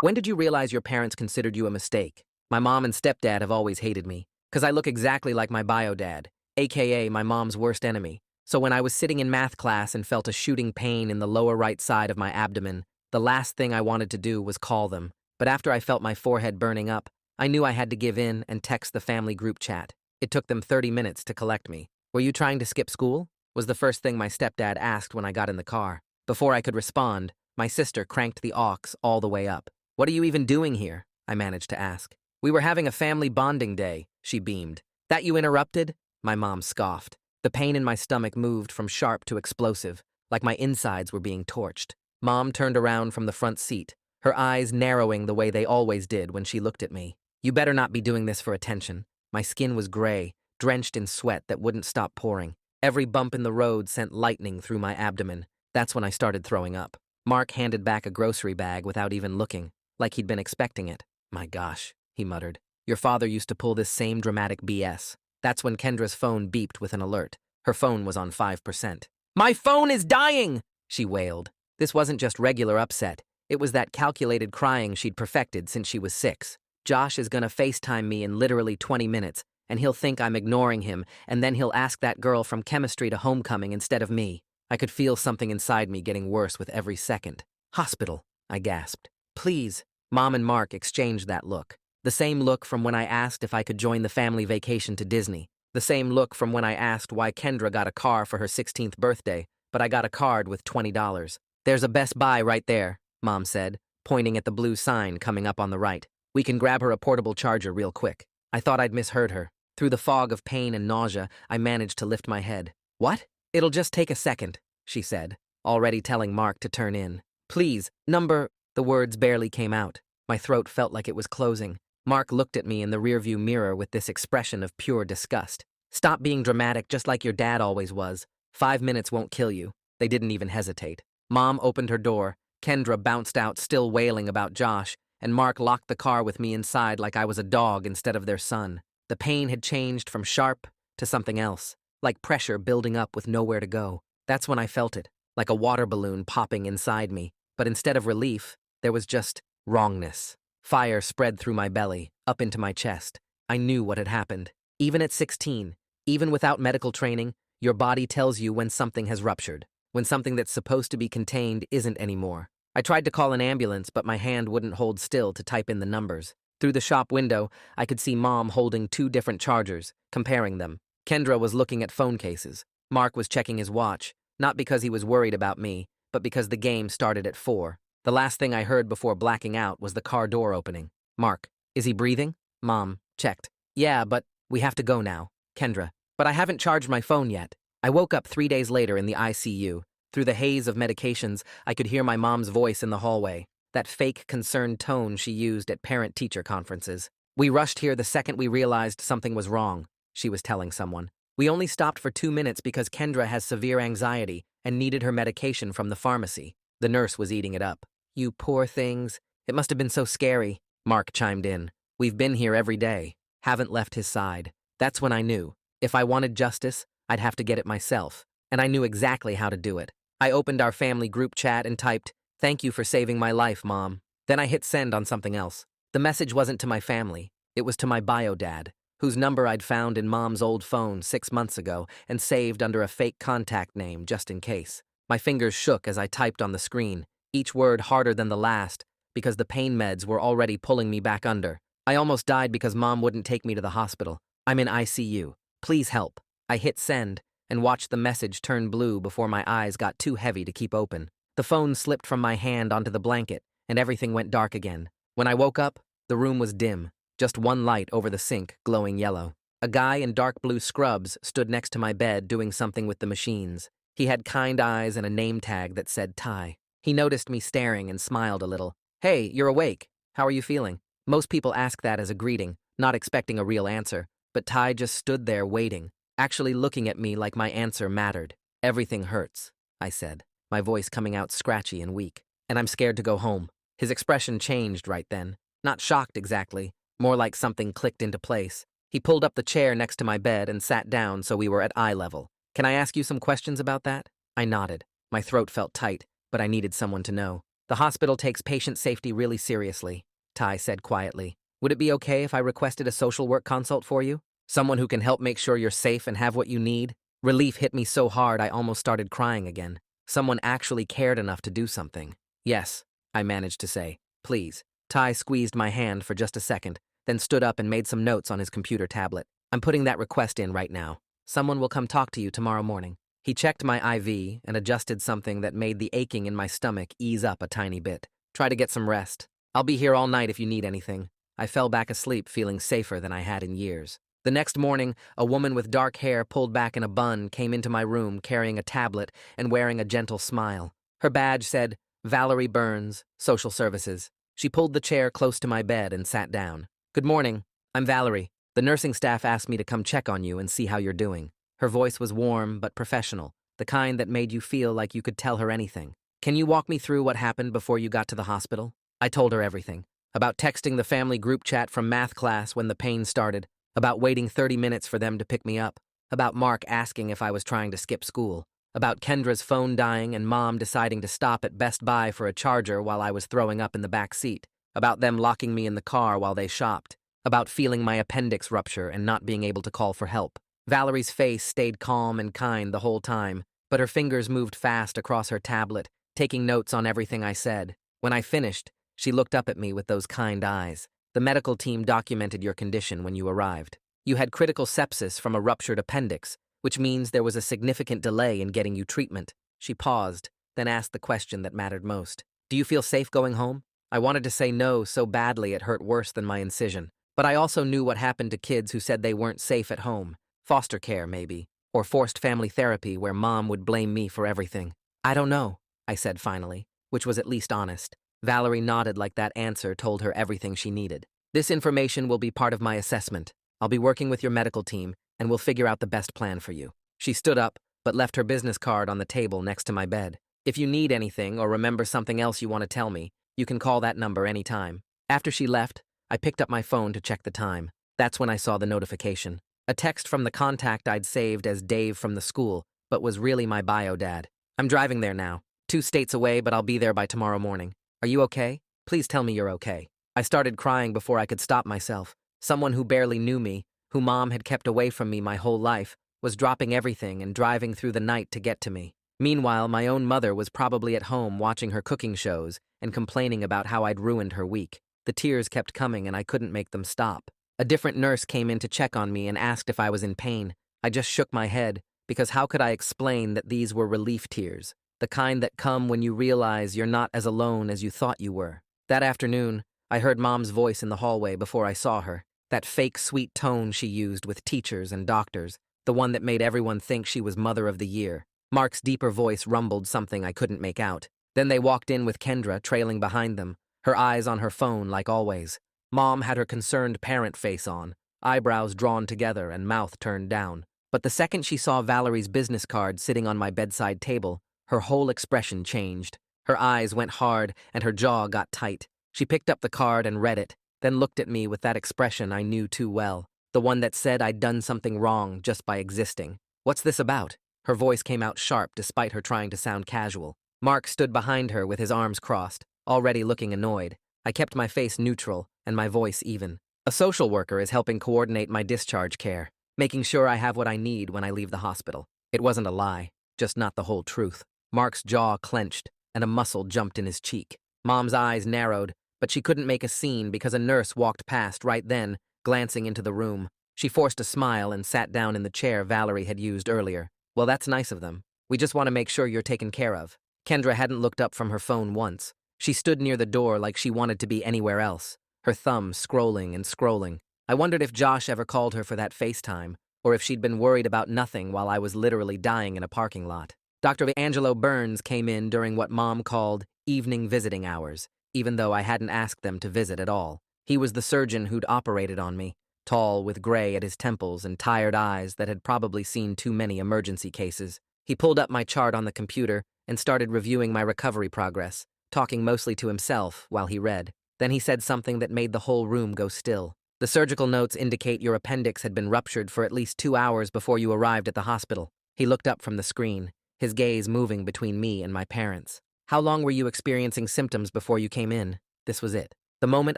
When did you realize your parents considered you a mistake? My mom and stepdad have always hated me, because I look exactly like my bio dad, aka my mom's worst enemy. So when I was sitting in math class and felt a shooting pain in the lower right side of my abdomen, the last thing I wanted to do was call them. But after I felt my forehead burning up, I knew I had to give in and text the family group chat. It took them 30 minutes to collect me. Were you trying to skip school? Was the first thing my stepdad asked when I got in the car. Before I could respond, my sister cranked the aux all the way up. What are you even doing here? I managed to ask. We were having a family bonding day, she beamed. That you interrupted? My mom scoffed. The pain in my stomach moved from sharp to explosive, like my insides were being torched. Mom turned around from the front seat, her eyes narrowing the way they always did when she looked at me. You better not be doing this for attention. My skin was gray, drenched in sweat that wouldn't stop pouring. Every bump in the road sent lightning through my abdomen. That's when I started throwing up. Mark handed back a grocery bag without even looking, like he'd been expecting it. My gosh, he muttered. Your father used to pull this same dramatic BS. That's when Kendra's phone beeped with an alert. Her phone was on 5%. My phone is dying, she wailed. This wasn't just regular upset. It was that calculated crying she'd perfected since she was 6. Josh is gonna FaceTime me in literally 20 minutes, and he'll think I'm ignoring him, and then he'll ask that girl from chemistry to homecoming instead of me. I could feel something inside me getting worse with every second. Hospital, I gasped. Please. Mom and Mark exchanged that look. The same look from when I asked if I could join the family vacation to Disney. The same look from when I asked why Kendra got a car for her 16th birthday, but I got a card with $20. There's a Best Buy right there, Mom said, pointing at the blue sign coming up on the right. We can grab her a portable charger real quick. I thought I'd misheard her. Through the fog of pain and nausea, I managed to lift my head. What? It'll just take a second, she said, already telling Mark to turn in. Please, number... The words barely came out. My throat felt like it was closing. Mark looked at me in the rearview mirror with this expression of pure disgust. Stop being dramatic just like your dad always was. 5 minutes won't kill you. They didn't even hesitate. Mom opened her door. Kendra bounced out, still wailing about Josh, and Mark locked the car with me inside like I was a dog instead of their son. The pain had changed from sharp to something else, like pressure building up with nowhere to go. That's when I felt it, like a water balloon popping inside me. But instead of relief, there was just wrongness. Fire spread through my belly, up into my chest. I knew what had happened. Even at 16, even without medical training, your body tells you when something has ruptured, when something that's supposed to be contained isn't anymore. I tried to call an ambulance, but my hand wouldn't hold still to type in the numbers. Through the shop window, I could see Mom holding 2 different chargers, comparing them. Kendra was looking at phone cases. Mark was checking his watch, not because he was worried about me, but because the game started at 4. The last thing I heard before blacking out was the car door opening. Mark, is he breathing? Mom checked. Yeah, but we have to go now. Kendra, but I haven't charged my phone yet. I woke up 3 days later in the ICU. Through the haze of medications, I could hear my mom's voice in the hallway, that fake concerned tone she used at parent-teacher conferences. We rushed here the second we realized something was wrong, she was telling someone. We only stopped for 2 minutes because Kendra has severe anxiety and needed her medication from the pharmacy. The nurse was eating it up. You poor things. It must have been so scary. Mark chimed in. We've been here every day. Haven't left his side. That's when I knew. If I wanted justice, I'd have to get it myself. And I knew exactly how to do it. I opened our family group chat and typed, "Thank you for saving my life, Mom." Then I hit send on something else. The message wasn't to my family. It was to my bio dad, whose number I'd found in Mom's old phone 6 months ago and saved under a fake contact name just in case. My fingers shook as I typed on the screen, each word harder than the last, because the pain meds were already pulling me back under. I almost died because Mom wouldn't take me to the hospital. I'm in ICU. Please help. I hit send and watched the message turn blue before my eyes got too heavy to keep open. The phone slipped from my hand onto the blanket, and everything went dark again. When I woke up, the room was dim, just one light over the sink, glowing yellow. A guy in dark blue scrubs stood next to my bed doing something with the machines. He had kind eyes and a name tag that said Ty. He noticed me staring and smiled a little. Hey, you're awake. How are you feeling? Most people ask that as a greeting, not expecting a real answer. But Ty just stood there waiting, actually looking at me like my answer mattered. Everything hurts, I said, my voice coming out scratchy and weak. And I'm scared to go home. His expression changed right then. Not shocked exactly, more like something clicked into place. He pulled up the chair next to my bed and sat down so we were at eye level. Can I ask you some questions about that? I nodded. My throat felt tight, but I needed someone to know. The hospital takes patient safety really seriously, Ty said quietly. Would it be okay if I requested a social work consult for you? Someone who can help make sure you're safe and have what you need? Relief hit me so hard I almost started crying again. Someone actually cared enough to do something. Yes, I managed to say. Please. Ty squeezed my hand for just a second, then stood up and made some notes on his computer tablet. I'm putting that request in right now. Someone will come talk to you tomorrow morning. He checked my IV and adjusted something that made the aching in my stomach ease up a tiny bit. Try to get some rest. I'll be here all night if you need anything. I fell back asleep feeling safer than I had in years. The next morning, a woman with dark hair pulled back in a bun came into my room carrying a tablet and wearing a gentle smile. Her badge said, Valerie Burns, Social Services. She pulled the chair close to my bed and sat down. Good morning. I'm Valerie. The nursing staff asked me to come check on you and see how you're doing. Her voice was warm but professional, the kind that made you feel like you could tell her anything. Can you walk me through what happened before you got to the hospital? I told her everything. About texting the family group chat from math class when the pain started, about waiting 30 minutes for them to pick me up, about Mark asking if I was trying to skip school, about Kendra's phone dying and Mom deciding to stop at Best Buy for a charger while I was throwing up in the back seat, about them locking me in the car while they shopped, about feeling my appendix rupture and not being able to call for help. Valerie's face stayed calm and kind the whole time, but her fingers moved fast across her tablet, taking notes on everything I said. When I finished, she looked up at me with those kind eyes. The medical team documented your condition when you arrived. You had critical sepsis from a ruptured appendix, which means there was a significant delay in getting you treatment. She paused, then asked the question that mattered most. Do you feel safe going home? I wanted to say no so badly it hurt worse than my incision. But I also knew what happened to kids who said they weren't safe at home. Foster care, maybe. Or forced family therapy where Mom would blame me for everything. I don't know, I said finally, which was at least honest. Valerie nodded like that answer told her everything she needed. This information will be part of my assessment. I'll be working with your medical team, and we'll figure out the best plan for you. She stood up, but left her business card on the table next to my bed. If you need anything or remember something else you want to tell me, you can call that number anytime. After she left, I picked up my phone to check the time. That's when I saw the notification. A text from the contact I'd saved as Dave from the school, but was really my bio dad. I'm driving there now. 2 states away, but I'll be there by tomorrow morning. Are you okay? Please tell me you're okay. I started crying before I could stop myself. Someone who barely knew me, who Mom had kept away from me my whole life, was dropping everything and driving through the night to get to me. Meanwhile, my own mother was probably at home watching her cooking shows and complaining about how I'd ruined her week. The tears kept coming and I couldn't make them stop. A different nurse came in to check on me and asked if I was in pain. I just shook my head, because how could I explain that these were relief tears, the kind that come when you realize you're not as alone as you thought you were. That afternoon, I heard Mom's voice in the hallway before I saw her, that fake sweet tone she used with teachers and doctors, the one that made everyone think she was Mother of the Year. Mark's deeper voice rumbled something I couldn't make out. Then they walked in with Kendra trailing behind them, her eyes on her phone like always. Mom had her concerned parent face on, eyebrows drawn together and mouth turned down. But the second she saw Valerie's business card sitting on my bedside table, her whole expression changed. Her eyes went hard and her jaw got tight. She picked up the card and read it, then looked at me with that expression I knew too well, the one that said I'd done something wrong just by existing. What's this about? Her voice came out sharp despite her trying to sound casual. Mark stood behind her with his arms crossed, already looking annoyed. I kept my face neutral and my voice even. A social worker is helping coordinate my discharge care, making sure I have what I need when I leave the hospital. It wasn't a lie, just not the whole truth. Mark's jaw clenched and a muscle jumped in his cheek. Mom's eyes narrowed, but she couldn't make a scene because a nurse walked past right then, glancing into the room. She forced a smile and sat down in the chair Valerie had used earlier. Well, that's nice of them. We just want to make sure you're taken care of. Kendra hadn't looked up from her phone once. She stood near the door like she wanted to be anywhere else, her thumb scrolling and scrolling. I wondered if Josh ever called her for that FaceTime, or if she'd been worried about nothing while I was literally dying in a parking lot. Dr. Angelo Burns came in during what Mom called evening visiting hours, even though I hadn't asked them to visit at all. He was the surgeon who'd operated on me, tall with gray at his temples and tired eyes that had probably seen too many emergency cases. He pulled up my chart on the computer and started reviewing my recovery progress, talking mostly to himself while he read. Then he said something that made the whole room go still. The surgical notes indicate your appendix had been ruptured for at least 2 hours before you arrived at the hospital. He looked up from the screen, his gaze moving between me and my parents. How long were you experiencing symptoms before you came in? This was it. The moment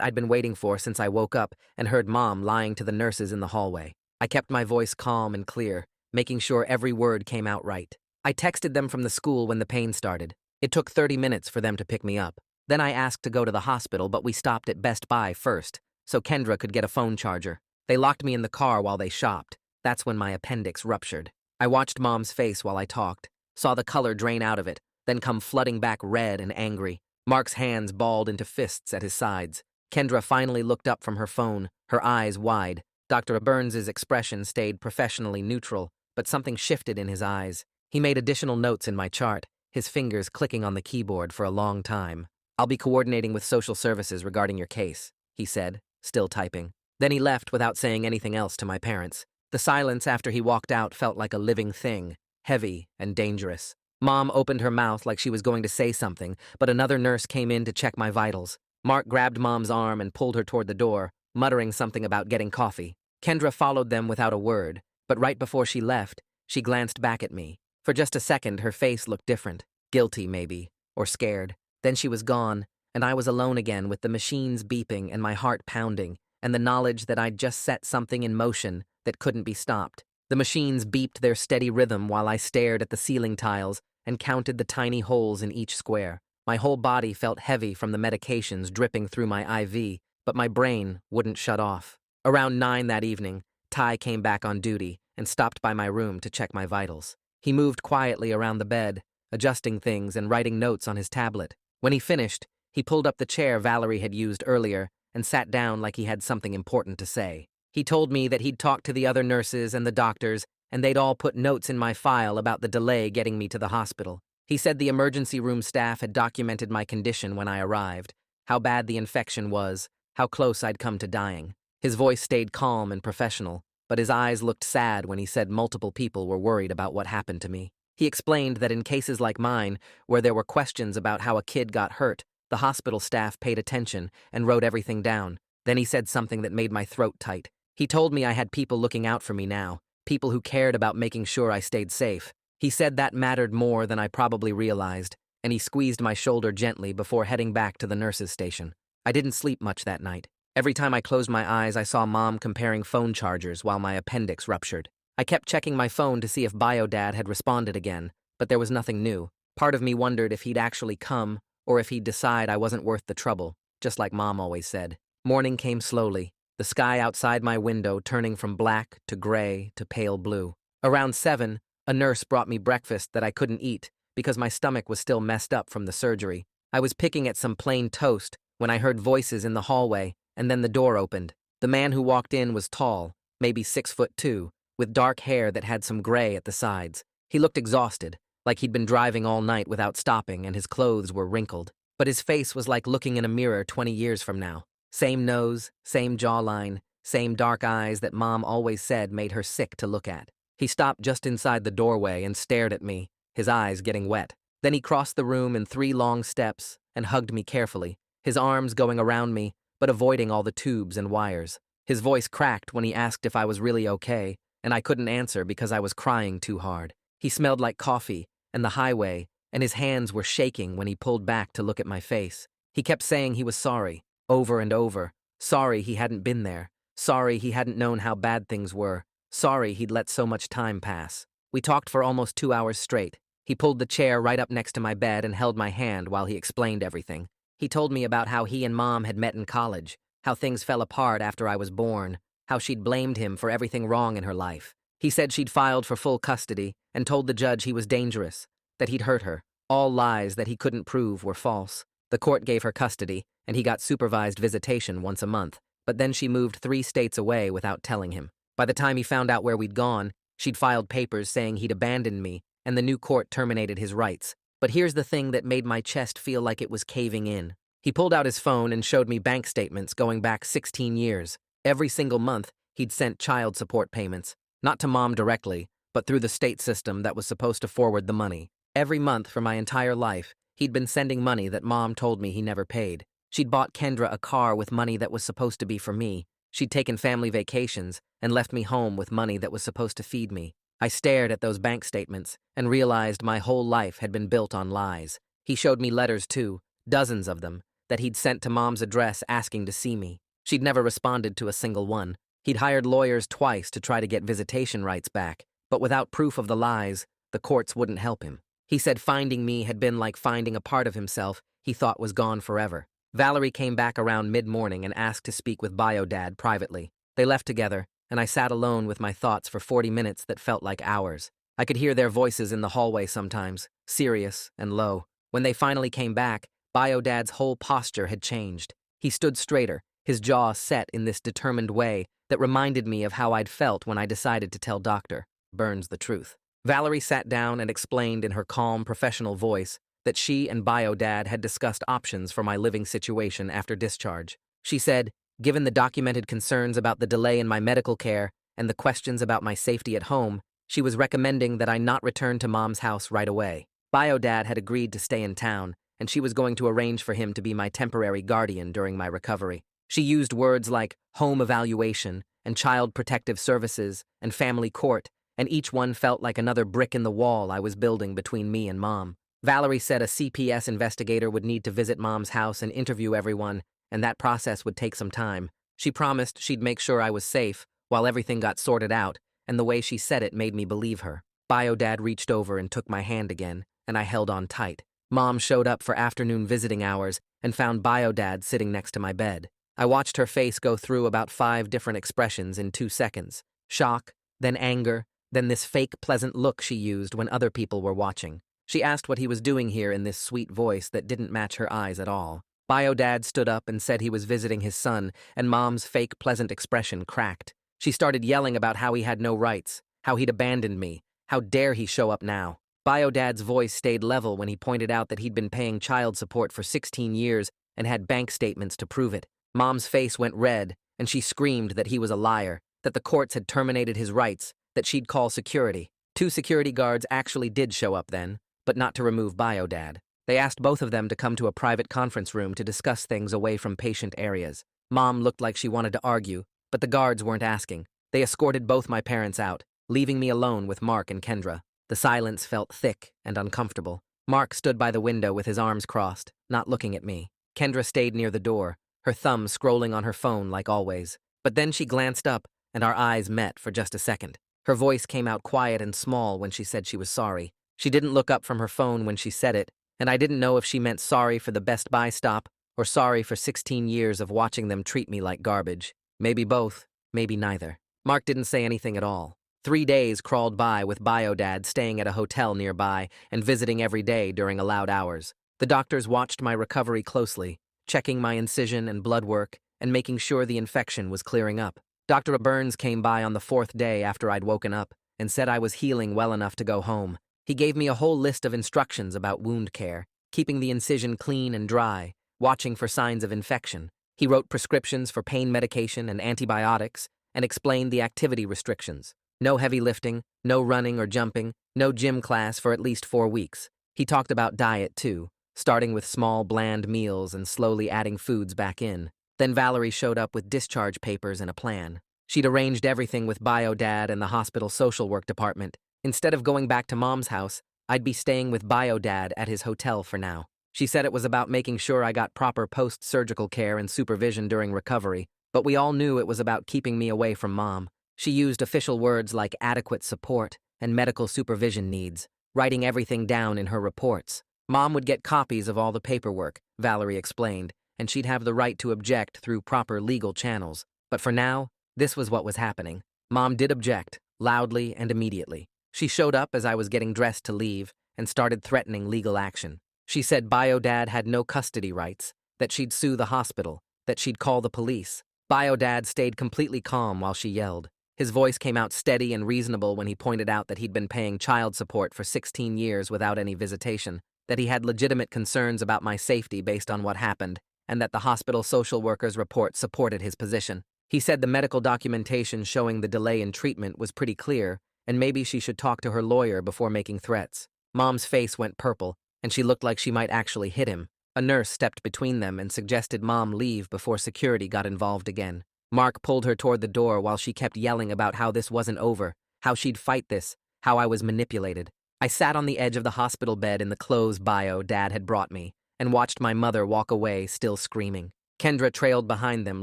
I'd been waiting for since I woke up and heard Mom lying to the nurses in the hallway. I kept my voice calm and clear, making sure every word came out right. I texted them from the school when the pain started. It took 30 minutes for them to pick me up. Then I asked to go to the hospital, but we stopped at Best Buy first, so Kendra could get a phone charger. They locked me in the car while they shopped. That's when my appendix ruptured. I watched Mom's face while I talked, saw the color drain out of it, then come flooding back red and angry. Mark's hands balled into fists at his sides. Kendra finally looked up from her phone, her eyes wide. Dr. Burns's expression stayed professionally neutral, but something shifted in his eyes. He made additional notes in my chart, his fingers clicking on the keyboard for a long time. "I'll be coordinating with social services regarding your case," he said, still typing. Then he left without saying anything else to my parents. The silence after he walked out felt like a living thing, heavy and dangerous. Mom opened her mouth like she was going to say something, but another nurse came in to check my vitals. Mark grabbed Mom's arm and pulled her toward the door, muttering something about getting coffee. Kendra followed them without a word, but right before she left, she glanced back at me. For just a second, her face looked different. Guilty, maybe, or scared. Then she was gone, and I was alone again with the machines beeping and my heart pounding, and the knowledge that I'd just set something in motion that couldn't be stopped. The machines beeped their steady rhythm while I stared at the ceiling tiles and counted the tiny holes in each square. My whole body felt heavy from the medications dripping through my IV, but my brain wouldn't shut off. Around 9 that evening, Ty came back on duty and stopped by my room to check my vitals. He moved quietly around the bed, adjusting things and writing notes on his tablet. When he finished, he pulled up the chair Valerie had used earlier and sat down like he had something important to say. He told me that he'd talked to the other nurses and the doctors, and they'd all put notes in my file about the delay getting me to the hospital. He said the emergency room staff had documented my condition when I arrived, how bad the infection was, how close I'd come to dying. His voice stayed calm and professional, but his eyes looked sad when he said multiple people were worried about what happened to me. He explained that in cases like mine, where there were questions about how a kid got hurt, the hospital staff paid attention and wrote everything down. Then he said something that made my throat tight. He told me I had people looking out for me now, people who cared about making sure I stayed safe. He said that mattered more than I probably realized, and he squeezed my shoulder gently before heading back to the nurse's station. I didn't sleep much that night. Every time I closed my eyes, I saw Mom comparing phone chargers while my appendix ruptured. I kept checking my phone to see if Bio-Dad had responded again, but there was nothing new. Part of me wondered if he'd actually come, or if he'd decide I wasn't worth the trouble, just like Mom always said. Morning came slowly, the sky outside my window turning from black to gray to pale blue. Around 7, a nurse brought me breakfast that I couldn't eat because my stomach was still messed up from the surgery. I was picking at some plain toast when I heard voices in the hallway, and then the door opened. The man who walked in was tall, maybe 6'2", with dark hair that had some gray at the sides. He looked exhausted, like he'd been driving all night without stopping and his clothes were wrinkled. But his face was like looking in a mirror 20 years from now. Same nose, same jawline, same dark eyes that Mom always said made her sick to look at. He stopped just inside the doorway and stared at me, his eyes getting wet. Then he crossed the room in 3 long steps and hugged me carefully, his arms going around me, but avoiding all the tubes and wires. His voice cracked when he asked if I was really okay, and I couldn't answer because I was crying too hard. He smelled like coffee and the highway, and his hands were shaking when he pulled back to look at my face. He kept saying he was sorry, over and over. Sorry he hadn't been there. Sorry he hadn't known how bad things were. Sorry he'd let so much time pass. We talked for almost 2 hours straight. He pulled the chair right up next to my bed and held my hand while he explained everything. He told me about how he and Mom had met in college, how things fell apart after I was born, how she'd blamed him for everything wrong in her life. He said she'd filed for full custody and told the judge he was dangerous, that he'd hurt her. All lies that he couldn't prove were false. The court gave her custody, and he got supervised visitation once a month, but then she moved 3 states away without telling him. By the time he found out where we'd gone, she'd filed papers saying he'd abandoned me, and the new court terminated his rights. But here's the thing that made my chest feel like it was caving in. He pulled out his phone and showed me bank statements going back 16 years. Every single month, he'd sent child support payments, not to Mom directly, but through the state system that was supposed to forward the money. Every month for my entire life, he'd been sending money that Mom told me he never paid. She'd bought Kendra a car with money that was supposed to be for me. She'd taken family vacations and left me home with money that was supposed to feed me. I stared at those bank statements and realized my whole life had been built on lies. He showed me letters too, dozens of them, that he'd sent to Mom's address asking to see me. She'd never responded to a single one. He'd hired lawyers twice to try to get visitation rights back, but without proof of the lies, the courts wouldn't help him. He said finding me had been like finding a part of himself he thought was gone forever. Valerie came back around mid-morning and asked to speak with Bio-Dad privately. They left together, and I sat alone with my thoughts for 40 minutes that felt like hours. I could hear their voices in the hallway sometimes, serious and low. When they finally came back, Bio-Dad's whole posture had changed. He stood straighter, his jaw set in this determined way that reminded me of how I'd felt when I decided to tell Dr. Burns the truth. Valerie sat down and explained in her calm, professional voice that she and Bio-Dad had discussed options for my living situation after discharge. She said, given the documented concerns about the delay in my medical care and the questions about my safety at home, she was recommending that I not return to Mom's house right away. Bio-Dad had agreed to stay in town, and she was going to arrange for him to be my temporary guardian during my recovery. She used words like home evaluation and child protective services and family court, and each one felt like another brick in the wall I was building between me and Mom. Valerie said a CPS investigator would need to visit Mom's house and interview everyone, and that process would take some time. She promised she'd make sure I was safe while everything got sorted out, and the way she said it made me believe her. Bio-Dad reached over and took my hand again, and I held on tight. Mom showed up for afternoon visiting hours and found Bio-Dad sitting next to my bed. I watched her face go through about 5 different expressions in 2 seconds. Shock, then anger, then this fake pleasant look she used when other people were watching. She asked what he was doing here in this sweet voice that didn't match her eyes at all. Bio-Dad stood up and said he was visiting his son, and Mom's fake pleasant expression cracked. She started yelling about how he had no rights, how he'd abandoned me, how dare he show up now. Bio-Dad's voice stayed level when he pointed out that he'd been paying child support for 16 years and had bank statements to prove it. Mom's face went red, and she screamed that he was a liar, that the courts had terminated his rights, that she'd call security. 2 security guards actually did show up then, but not to remove Bio-Dad. They asked both of them to come to a private conference room to discuss things away from patient areas. Mom looked like she wanted to argue, but the guards weren't asking. They escorted both my parents out, leaving me alone with Mark and Kendra. The silence felt thick and uncomfortable. Mark stood by the window with his arms crossed, not looking at me. Kendra stayed near the door, her thumb scrolling on her phone like always. But then she glanced up, and our eyes met for just a second. Her voice came out quiet and small when she said she was sorry. She didn't look up from her phone when she said it, and I didn't know if she meant sorry for the Best Buy stop or sorry for 16 years of watching them treat me like garbage. Maybe both, maybe neither. Mark didn't say anything at all. 3 days crawled by with Bio-Dad staying at a hotel nearby and visiting every day during allowed hours. The doctors watched my recovery closely, checking my incision and blood work and making sure the infection was clearing up. Dr. Burns came by on the 4th day after I'd woken up and said I was healing well enough to go home. He gave me a whole list of instructions about wound care, keeping the incision clean and dry, watching for signs of infection. He wrote prescriptions for pain medication and antibiotics and explained the activity restrictions. No heavy lifting, no running or jumping, no gym class for at least 4 weeks. He talked about diet too, starting with small, bland meals and slowly adding foods back in. Then Valerie showed up with discharge papers and a plan. She'd arranged everything with Bio-Dad and the hospital social work department. Instead of going back to Mom's house, I'd be staying with Bio-Dad at his hotel for now. She said it was about making sure I got proper post-surgical care and supervision during recovery, but we all knew it was about keeping me away from Mom. She used official words like adequate support and medical supervision needs, writing everything down in her reports. Mom would get copies of all the paperwork, Valerie explained, and she'd have the right to object through proper legal channels. But for now, this was what was happening. Mom did object, loudly and immediately. She showed up as I was getting dressed to leave and started threatening legal action. She said Bio-Dad had no custody rights, that she'd sue the hospital, that she'd call the police. Bio-Dad stayed completely calm while she yelled. His voice came out steady and reasonable when he pointed out that he'd been paying child support for 16 years without any visitation, that he had legitimate concerns about my safety based on what happened, and that the hospital social worker's report supported his position. He said the medical documentation showing the delay in treatment was pretty clear, and maybe she should talk to her lawyer before making threats. Mom's face went purple, and she looked like she might actually hit him. A nurse stepped between them and suggested Mom leave before security got involved again. Mark pulled her toward the door while she kept yelling about how this wasn't over, how she'd fight this, how I was manipulated. I sat on the edge of the hospital bed in the clothes bio Dad had brought me and watched my mother walk away, still screaming. Kendra trailed behind them,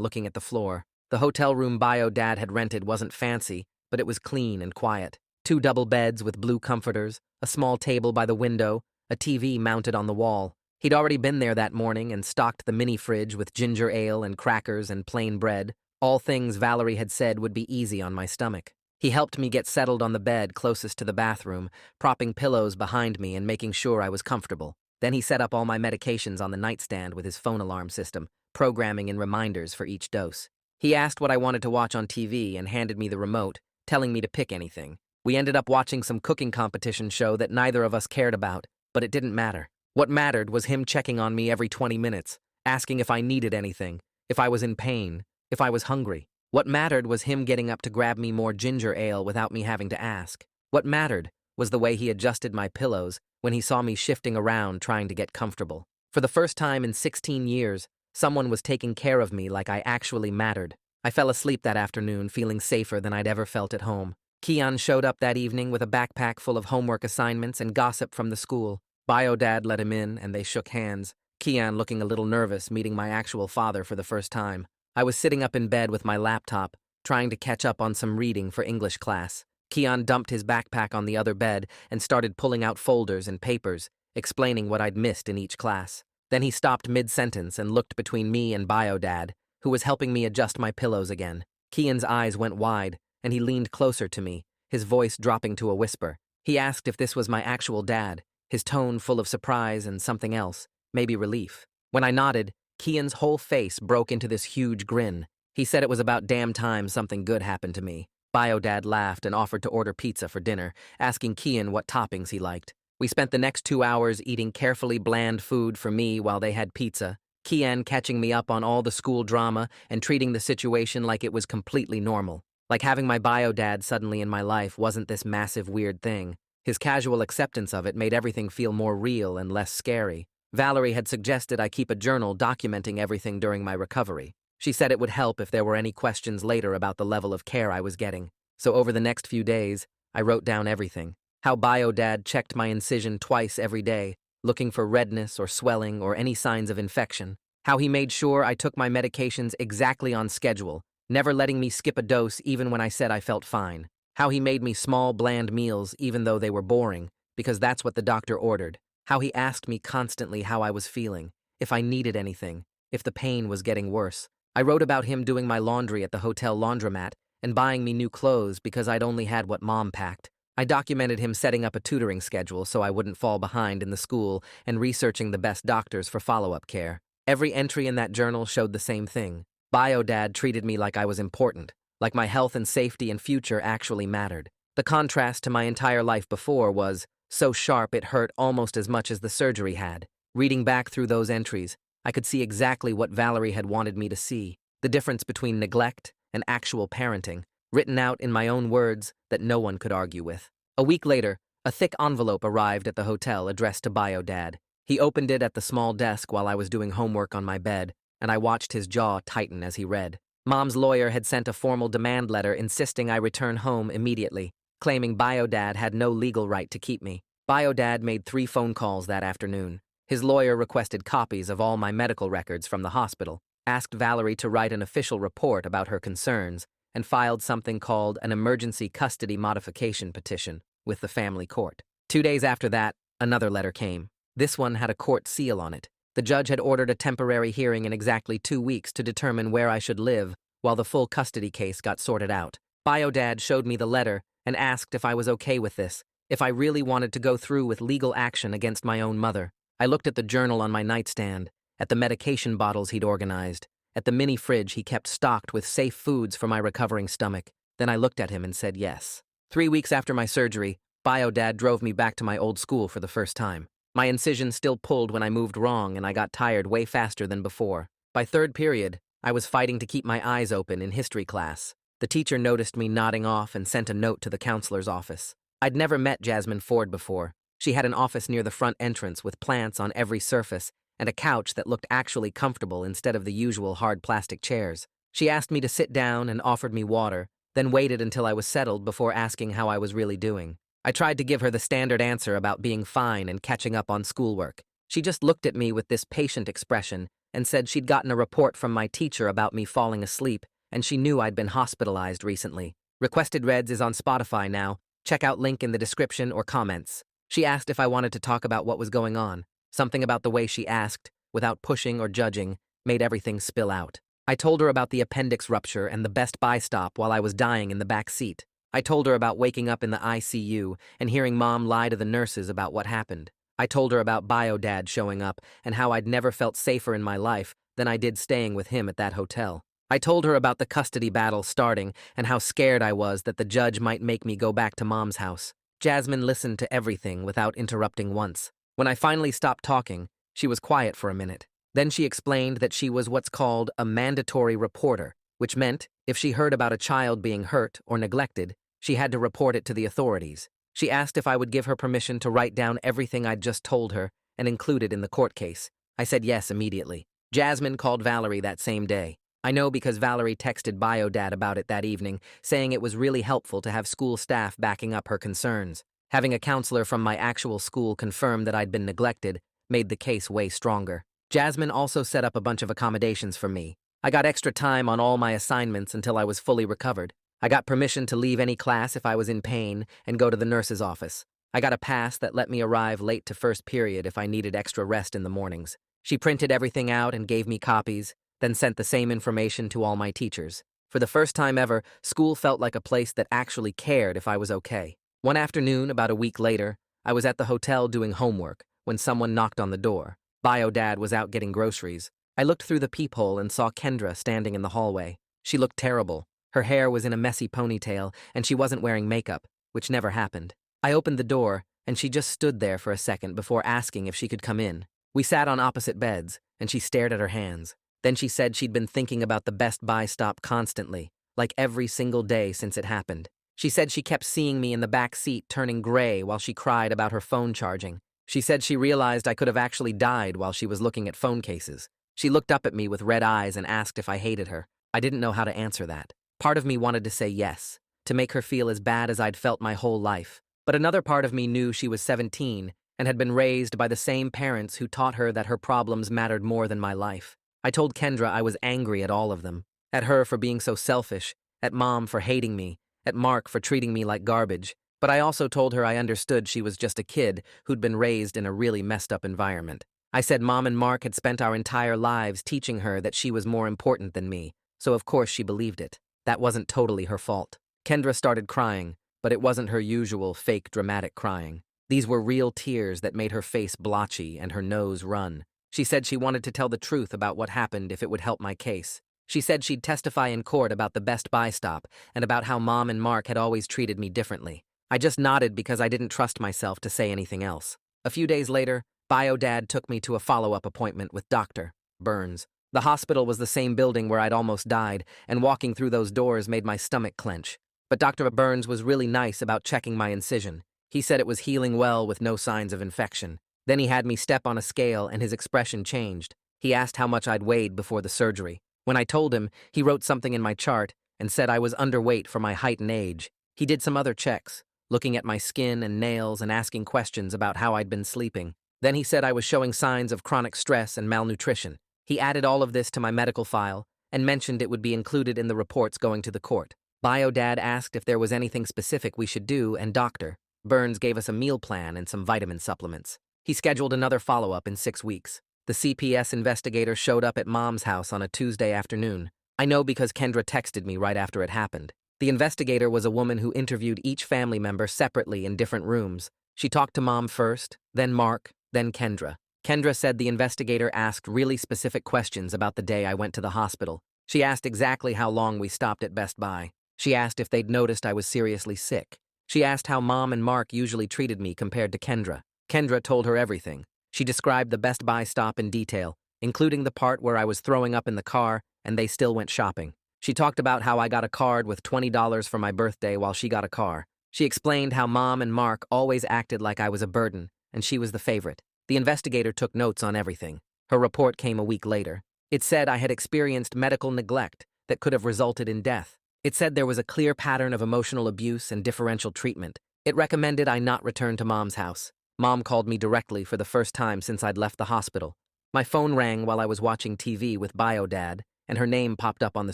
looking at the floor. The hotel room bio Dad had rented wasn't fancy, but it was clean and quiet. 2 double beds with blue comforters, a small table by the window, a TV mounted on the wall. He'd already been there that morning and stocked the mini fridge with ginger ale and crackers and plain bread, all things Valerie had said would be easy on my stomach. He helped me get settled on the bed closest to the bathroom, propping pillows behind me and making sure I was comfortable. Then he set up all my medications on the nightstand with his phone alarm system, programming in reminders for each dose. He asked what I wanted to watch on TV and handed me the remote, telling me to pick anything. We ended up watching some cooking competition show that neither of us cared about, but it didn't matter. What mattered was him checking on me every 20 minutes, asking if I needed anything, if I was in pain, if I was hungry. What mattered was him getting up to grab me more ginger ale without me having to ask. What mattered was the way he adjusted my pillows when he saw me shifting around trying to get comfortable. For the first time in 16 years, someone was taking care of me like I actually mattered. I fell asleep that afternoon feeling safer than I'd ever felt at home. Keon showed up that evening with a backpack full of homework assignments and gossip from the school. Bio Dad let him in and they shook hands, Keon looking a little nervous meeting my actual father for the first time. I was sitting up in bed with my laptop, trying to catch up on some reading for English class. Keon dumped his backpack on the other bed and started pulling out folders and papers, explaining what I'd missed in each class. Then he stopped mid-sentence and looked between me and Bio Dad, who was helping me adjust my pillows again. Keon's eyes went wide, and he leaned closer to me, his voice dropping to a whisper. He asked if this was my actual dad, his tone full of surprise and something else, maybe relief. When I nodded, Keon's whole face broke into this huge grin. He said it was about damn time something good happened to me. Bio Dad laughed and offered to order pizza for dinner, asking Keon what toppings he liked. We spent the next 2 hours eating carefully bland food for me while they had pizza, Keon catching me up on all the school drama and treating the situation like it was completely normal. Like having my bio dad suddenly in my life wasn't this massive weird thing. His casual acceptance of it made everything feel more real and less scary. Valerie had suggested I keep a journal documenting everything during my recovery. She said it would help if there were any questions later about the level of care I was getting. So over the next few days, I wrote down everything. How bio dad checked my incision twice every day, looking for redness or swelling or any signs of infection. How he made sure I took my medications exactly on schedule, never letting me skip a dose even when I said I felt fine. How he made me small, bland meals even though they were boring, because that's what the doctor ordered. How he asked me constantly how I was feeling, if I needed anything, if the pain was getting worse. I wrote about him doing my laundry at the hotel laundromat and buying me new clothes because I'd only had what Mom packed. I documented him setting up a tutoring schedule so I wouldn't fall behind in the school and researching the best doctors for follow-up care. Every entry in that journal showed the same thing. Bio Dad treated me like I was important, like my health and safety and future actually mattered. The contrast to my entire life before was so sharp it hurt almost as much as the surgery had. Reading back through those entries, I could see exactly what Valerie had wanted me to see, the difference between neglect and actual parenting, written out in my own words that no one could argue with. A week later, a thick envelope arrived at the hotel addressed to Bio Dad. He opened it at the small desk while I was doing homework on my bed, and I watched his jaw tighten as he read. Mom's lawyer had sent a formal demand letter insisting I return home immediately, claiming Bio Dad had no legal right to keep me. Bio Dad made 3 phone calls that afternoon. His lawyer requested copies of all my medical records from the hospital, asked Valerie to write an official report about her concerns, and filed something called an emergency custody modification petition with the family court. 2 days after that, another letter came. This one had a court seal on it. The judge had ordered a temporary hearing in exactly 2 weeks to determine where I should live while the full custody case got sorted out. Bio Dad showed me the letter and asked if I was okay with this, if I really wanted to go through with legal action against my own mother. I looked at the journal on my nightstand, at the medication bottles he'd organized, at the mini fridge he kept stocked with safe foods for my recovering stomach. Then I looked at him and said yes. 3 weeks after my surgery, Bio Dad drove me back to my old school for the first time. My incision still pulled when I moved wrong and I got tired way faster than before. By 3rd period, I was fighting to keep my eyes open in history class. The teacher noticed me nodding off and sent a note to the counselor's office. I'd never met Jasmine Ford before. She had an office near the front entrance with plants on every surface and a couch that looked actually comfortable instead of the usual hard plastic chairs. She asked me to sit down and offered me water, then waited until I was settled before asking how I was really doing. I tried to give her the standard answer about being fine and catching up on schoolwork. She just looked at me with this patient expression and said she'd gotten a report from my teacher about me falling asleep, and she knew I'd been hospitalized recently. Requested Reds is on Spotify now. Check out link in the description or comments. She asked if I wanted to talk about what was going on. Something about the way she asked, without pushing or judging, made everything spill out. I told her about the appendix rupture and the Best Buy stop while I was dying in the back seat. I told her about waking up in the ICU and hearing Mom lie to the nurses about what happened. I told her about Bio-Dad showing up and how I'd never felt safer in my life than I did staying with him at that hotel. I told her about the custody battle starting and how scared I was that the judge might make me go back to Mom's house. Jasmine listened to everything without interrupting once. When I finally stopped talking, she was quiet for a minute. Then she explained that she was what's called a mandatory reporter, which meant if she heard about a child being hurt or neglected, she had to report it to the authorities. She asked if I would give her permission to write down everything I'd just told her and include it in the court case. I said yes immediately. Jasmine called Valerie that same day. I know because Valerie texted Bio-Dad about it that evening, saying it was really helpful to have school staff backing up her concerns. Having a counselor from my actual school confirm that I'd been neglected made the case way stronger. Jasmine also set up a bunch of accommodations for me. I got extra time on all my assignments until I was fully recovered. I got permission to leave any class if I was in pain and go to the nurse's office. I got a pass that let me arrive late to first period if I needed extra rest in the mornings. She printed everything out and gave me copies, then sent the same information to all my teachers. For the first time ever, school felt like a place that actually cared if I was okay. One afternoon, about a week later, I was at the hotel doing homework when someone knocked on the door. Bio-Dad was out getting groceries. I looked through the peephole and saw Kendra standing in the hallway. She looked terrible. Her hair was in a messy ponytail, and she wasn't wearing makeup, which never happened. I opened the door, and she just stood there for a second before asking if she could come in. We sat on opposite beds, and she stared at her hands. Then she said she'd been thinking about the Best Buy stop constantly, like every single day since it happened. She said she kept seeing me in the back seat turning gray while she cried about her phone charging. She said she realized I could have actually died while she was looking at phone cases. She looked up at me with red eyes and asked if I hated her. I didn't know how to answer that. Part of me wanted to say yes, to make her feel as bad as I'd felt my whole life. But another part of me knew she was 17 and had been raised by the same parents who taught her that her problems mattered more than my life. I told Kendra I was angry at all of them. At her for being so selfish, at Mom for hating me, at Mark for treating me like garbage. But I also told her I understood she was just a kid who'd been raised in a really messed up environment. I said Mom and Mark had spent our entire lives teaching her that she was more important than me, so of course she believed it. That wasn't totally her fault. Kendra started crying, but it wasn't her usual fake dramatic crying. These were real tears that made her face blotchy and her nose run. She said she wanted to tell the truth about what happened if it would help my case. She said she'd testify in court about the Best Buy stop and about how Mom and Mark had always treated me differently. I just nodded because I didn't trust myself to say anything else. A few days later, Bio-Dad took me to a follow-up appointment with Dr. Burns. The hospital was the same building where I'd almost died, and walking through those doors made my stomach clench. But Dr. Burns was really nice about checking my incision. He said it was healing well with no signs of infection. Then he had me step on a scale and his expression changed. He asked how much I'd weighed before the surgery. When I told him, he wrote something in my chart and said I was underweight for my height and age. He did some other checks, looking at my skin and nails and asking questions about how I'd been sleeping. Then he said I was showing signs of chronic stress and malnutrition. He added all of this to my medical file and mentioned it would be included in the reports going to the court. Bio-Dad asked if there was anything specific we should do, and Dr. Burns gave us a meal plan and some vitamin supplements. He scheduled another follow-up in 6 weeks. The CPS investigator showed up at Mom's house on a Tuesday afternoon. I know because Kendra texted me right after it happened. The investigator was a woman who interviewed each family member separately in different rooms. She talked to Mom first, then Mark, then Kendra. Kendra said the investigator asked really specific questions about the day I went to the hospital. She asked exactly how long we stopped at Best Buy. She asked if they'd noticed I was seriously sick. She asked how Mom and Mark usually treated me compared to Kendra. Kendra told her everything. She described the Best Buy stop in detail, including the part where I was throwing up in the car and they still went shopping. She talked about how I got a card with $20 for my birthday while she got a car. She explained how Mom and Mark always acted like I was a burden, and she was the favorite. The investigator took notes on everything. Her report came a week later. It said I had experienced medical neglect that could have resulted in death. It said there was a clear pattern of emotional abuse and differential treatment, It recommended I not return to Mom's house. Mom called me directly for the first time since I'd left the hospital. My phone rang while I was watching TV with Bio-Dad, and her name popped up on the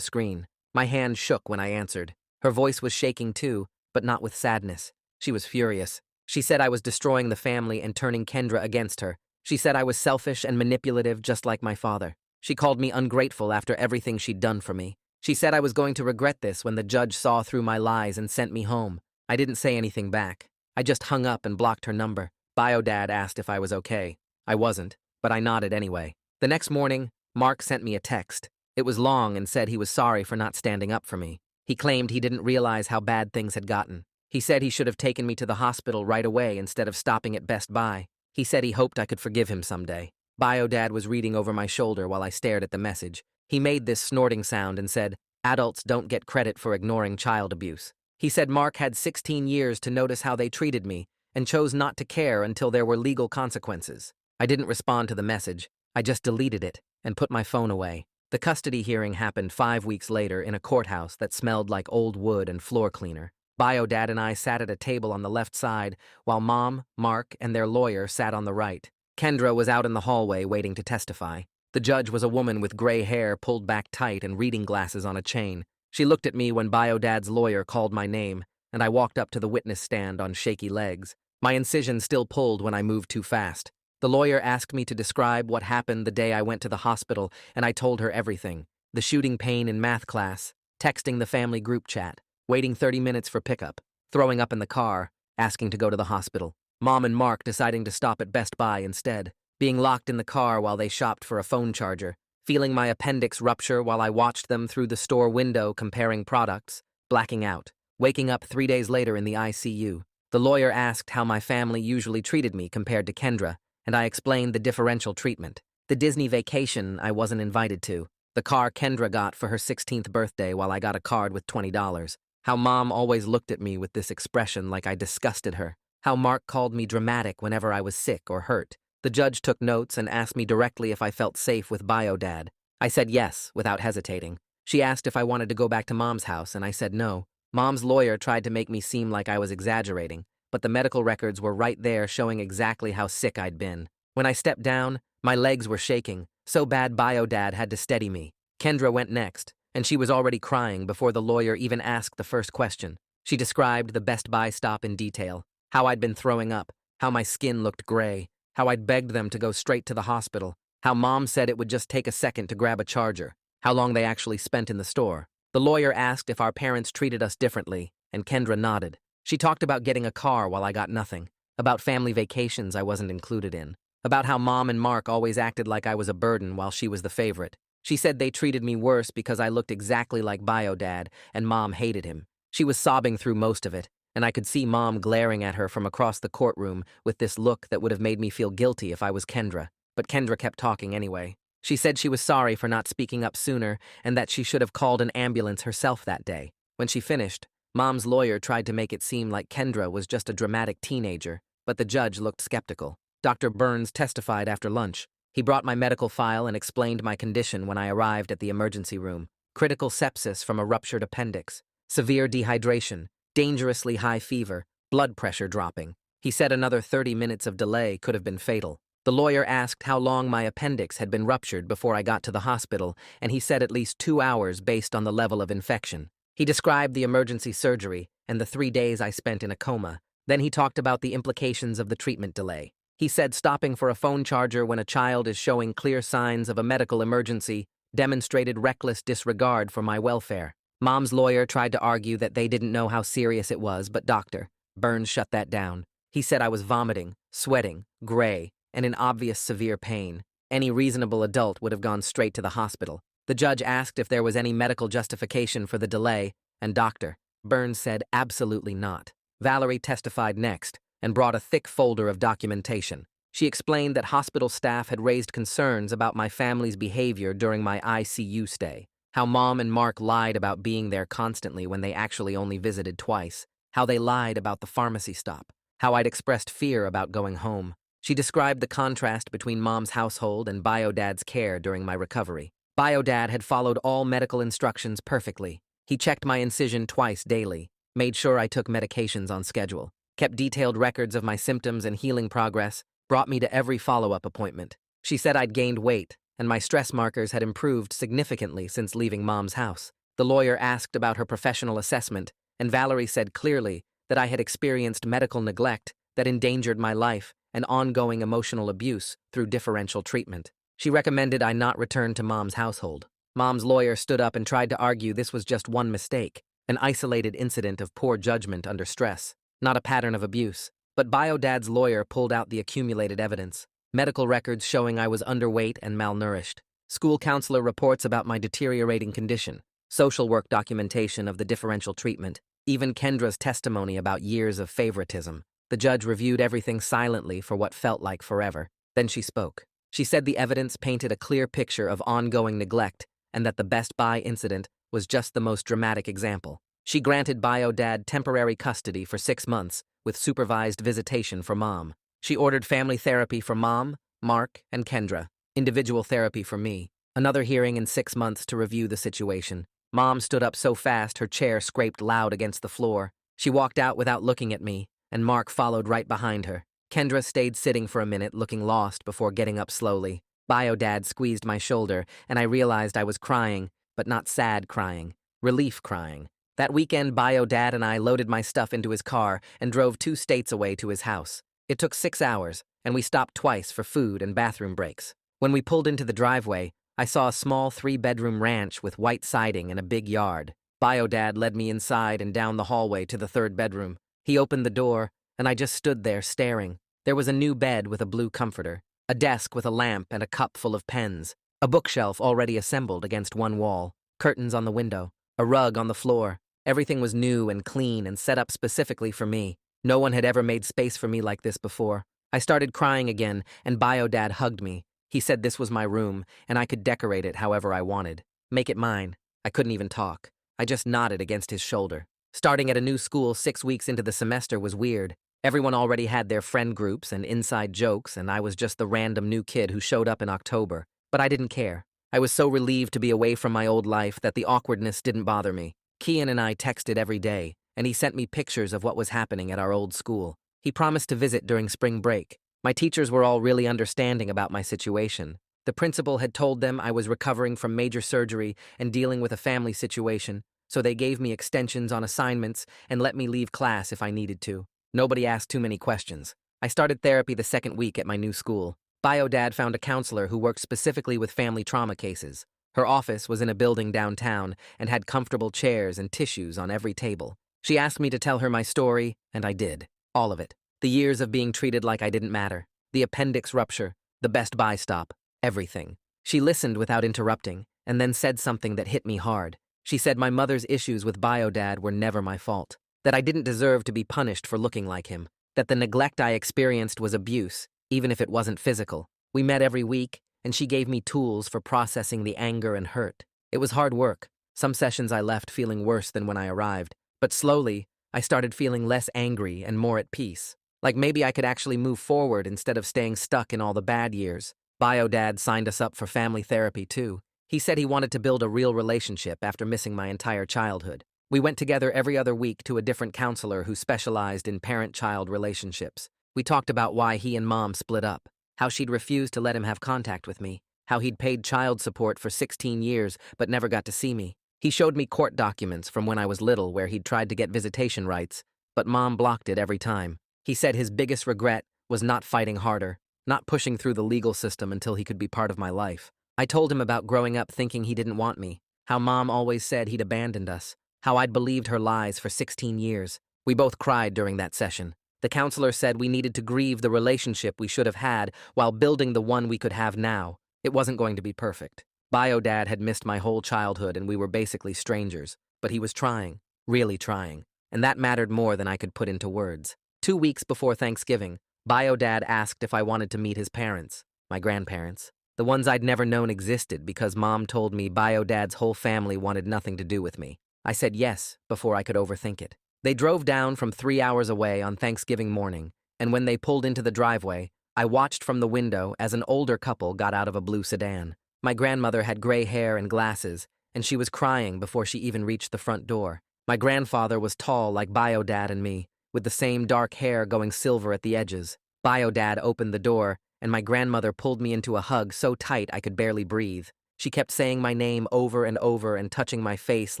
screen. My hand shook when I answered. Her voice was shaking too, but not with sadness. She was furious. She said I was destroying the family and turning Kendra against her. She said I was selfish and manipulative just like my father. She called me ungrateful after everything she'd done for me. She said I was going to regret this when the judge saw through my lies and sent me home. I didn't say anything back. I just hung up and blocked her number. Bio-Dad asked if I was okay. I wasn't, but I nodded anyway. The next morning, Mark sent me a text. It was long and said he was sorry for not standing up for me. He claimed he didn't realize how bad things had gotten. He said he should have taken me to the hospital right away instead of stopping at Best Buy. He said he hoped I could forgive him someday. Bio-Dad was reading over my shoulder while I stared at the message. He made this snorting sound and said, "Adults don't get credit for ignoring child abuse." He said Mark had 16 years to notice how they treated me and chose not to care until there were legal consequences. I didn't respond to the message. I just deleted it and put my phone away. The custody hearing happened 5 weeks later in a courthouse that smelled like old wood and floor cleaner. Bio-Dad and I sat at a table on the left side, while Mom, Mark, and their lawyer sat on the right. Kendra was out in the hallway waiting to testify. The judge was a woman with gray hair pulled back tight and reading glasses on a chain. She looked at me when Bio-Dad's lawyer called my name, and I walked up to the witness stand on shaky legs. My incision still pulled when I moved too fast. The lawyer asked me to describe what happened the day I went to the hospital, and I told her everything. The shooting pain in math class, texting the family group chat, waiting 30 minutes for pickup, throwing up in the car, asking to go to the hospital. Mom and Mark deciding to stop at Best Buy instead, being locked in the car while they shopped for a phone charger, feeling my appendix rupture while I watched them through the store window comparing products, blacking out, waking up 3 days later in the ICU. The lawyer asked how my family usually treated me compared to Kendra, and I explained the differential treatment. The Disney vacation I wasn't invited to, the car Kendra got for her 16th birthday while I got a card with $20, how Mom always looked at me with this expression like I disgusted her, how Mark called me dramatic whenever I was sick or hurt. The judge took notes and asked me directly if I felt safe with Bio-Dad. I said yes, without hesitating. She asked if I wanted to go back to Mom's house, and I said no. Mom's lawyer tried to make me seem like I was exaggerating, but the medical records were right there showing exactly how sick I'd been. When I stepped down, my legs were shaking, so bad Bio-Dad had to steady me. Kendra went next, and she was already crying before the lawyer even asked the first question. She described the Best Buy stop in detail, how I'd been throwing up, how my skin looked gray, how I'd begged them to go straight to the hospital, how Mom said it would just take a second to grab a charger, how long they actually spent in the store. The lawyer asked if our parents treated us differently, and Kendra nodded. She talked about getting a car while I got nothing, about family vacations I wasn't included in, about how Mom and Mark always acted like I was a burden while she was the favorite. She said they treated me worse because I looked exactly like Bio-Dad, and Mom hated him. She was sobbing through most of it, and I could see Mom glaring at her from across the courtroom with this look that would have made me feel guilty if I was Kendra. But Kendra kept talking anyway. She said she was sorry for not speaking up sooner and that she should have called an ambulance herself that day. When she finished, Mom's lawyer tried to make it seem like Kendra was just a dramatic teenager, but the judge looked skeptical. Dr. Burns testified after lunch. He brought my medical file and explained my condition when I arrived at the emergency room. Critical sepsis from a ruptured appendix, severe dehydration, dangerously high fever, blood pressure dropping. He said another 30 minutes of delay could have been fatal. The lawyer asked how long my appendix had been ruptured before I got to the hospital, and he said at least 2 hours based on the level of infection. He described the emergency surgery and the 3 days I spent in a coma. Then he talked about the implications of the treatment delay. He said stopping for a phone charger when a child is showing clear signs of a medical emergency demonstrated reckless disregard for my welfare. Mom's lawyer tried to argue that they didn't know how serious it was, but Dr. Burns shut that down. He said I was vomiting, sweating, gray, and in obvious severe pain. Any reasonable adult would have gone straight to the hospital. The judge asked if there was any medical justification for the delay, and Dr. Burns said absolutely not. Valerie testified next and brought a thick folder of documentation. She explained that hospital staff had raised concerns about my family's behavior during my ICU stay, how Mom and Mark lied about being there constantly when they actually only visited twice, how they lied about the pharmacy stop, how I'd expressed fear about going home. She described the contrast between Mom's household and Bio-Dad's care during my recovery. Bio-Dad had followed all medical instructions perfectly. He checked my incision twice daily, made sure I took medications on schedule. kept detailed records of my symptoms and healing progress, brought me to every follow-up appointment. She said I'd gained weight, and my stress markers had improved significantly since leaving Mom's house. The lawyer asked about her professional assessment, and Valerie said clearly that I had experienced medical neglect that endangered my life and ongoing emotional abuse through differential treatment. She recommended I not return to Mom's household. Mom's lawyer stood up and tried to argue this was just one mistake, an isolated incident of poor judgment under stress, not a pattern of abuse. But Bio-Dad's lawyer pulled out the accumulated evidence, medical records showing I was underweight and malnourished, school counselor reports about my deteriorating condition, social work documentation of the differential treatment, even Kendra's testimony about years of favoritism. The judge reviewed everything silently for what felt like forever. Then she spoke. She said the evidence painted a clear picture of ongoing neglect and that the Best Buy incident was just the most dramatic example. She granted Bio-Dad temporary custody for 6 months with supervised visitation for Mom. She ordered family therapy for Mom, Mark, and Kendra, individual therapy for me, another hearing in 6 months to review the situation. Mom stood up so fast her chair scraped loud against the floor. She walked out without looking at me, and Mark followed right behind her. Kendra stayed sitting for a minute, looking lost before getting up slowly. Bio-Dad squeezed my shoulder, and I realized I was crying, but not sad crying, relief crying. That weekend, Bio-Dad and I loaded my stuff into his car and drove 2 states away to his house. It took 6 hours, and we stopped twice for food and bathroom breaks. When we pulled into the driveway, I saw a small 3-bedroom ranch with white siding and a big yard. Bio-Dad led me inside and down the hallway to the 3rd bedroom. He opened the door, and I just stood there staring. There was a new bed with a blue comforter, a desk with a lamp and a cup full of pens, a bookshelf already assembled against one wall, curtains on the window, a rug on the floor. Everything was new and clean and set up specifically for me. No one had ever made space for me like this before. I started crying again, and Bio-Dad hugged me. He said this was my room, and I could decorate it however I wanted. Make it mine. I couldn't even talk. I just nodded against his shoulder. Starting at a new school 6 weeks into the semester was weird. Everyone already had their friend groups and inside jokes, and I was just the random new kid who showed up in October. But I didn't care. I was so relieved to be away from my old life that the awkwardness didn't bother me. Kian and I texted every day, and he sent me pictures of what was happening at our old school. He promised to visit during spring break. My teachers were all really understanding about my situation. The principal had told them I was recovering from major surgery and dealing with a family situation, so they gave me extensions on assignments and let me leave class if I needed to. Nobody asked too many questions. I started therapy the 2nd week at my new school. Bio-Dad found a counselor who worked specifically with family trauma cases. Her office was in a building downtown and had comfortable chairs and tissues on every table. She asked me to tell her my story, and I did. All of it. The years of being treated like I didn't matter. The appendix rupture. The Best Buy stop. Everything. She listened without interrupting, and then said something that hit me hard. She said my mother's issues with Bio-Dad were never my fault. That I didn't deserve to be punished for looking like him. That the neglect I experienced was abuse, even if it wasn't physical. We met every week, and she gave me tools for processing the anger and hurt. It was hard work. Some sessions I left feeling worse than when I arrived. But slowly, I started feeling less angry and more at peace. Like maybe I could actually move forward instead of staying stuck in all the bad years. Bio-Dad signed us up for family therapy too. He said he wanted to build a real relationship after missing my entire childhood. We went together every other week to a different counselor who specialized in parent-child relationships. We talked about why he and Mom split up, how she'd refused to let him have contact with me, how he'd paid child support for 16 years but never got to see me. He showed me court documents from when I was little where he'd tried to get visitation rights, but Mom blocked it every time. He said his biggest regret was not fighting harder, not pushing through the legal system until he could be part of my life. I told him about growing up thinking he didn't want me, how Mom always said he'd abandoned us, how I'd believed her lies for 16 years. We both cried during that session. The counselor said we needed to grieve the relationship we should have had while building the one we could have now. It wasn't going to be perfect. Bio-Dad had missed my whole childhood and we were basically strangers, but he was trying, really trying, and that mattered more than I could put into words. 2 weeks before Thanksgiving, Bio-Dad asked if I wanted to meet his parents, my grandparents, the ones I'd never known existed because Mom told me Bio-Dad's whole family wanted nothing to do with me. I said yes before I could overthink it. They drove down from 3 hours away on Thanksgiving morning, and when they pulled into the driveway, I watched from the window as an older couple got out of a blue sedan. My grandmother had gray hair and glasses, and she was crying before she even reached the front door. My grandfather was tall like Bio-Dad and me, with the same dark hair going silver at the edges. Bio-Dad opened the door, and my grandmother pulled me into a hug so tight I could barely breathe. She kept saying my name over and over and touching my face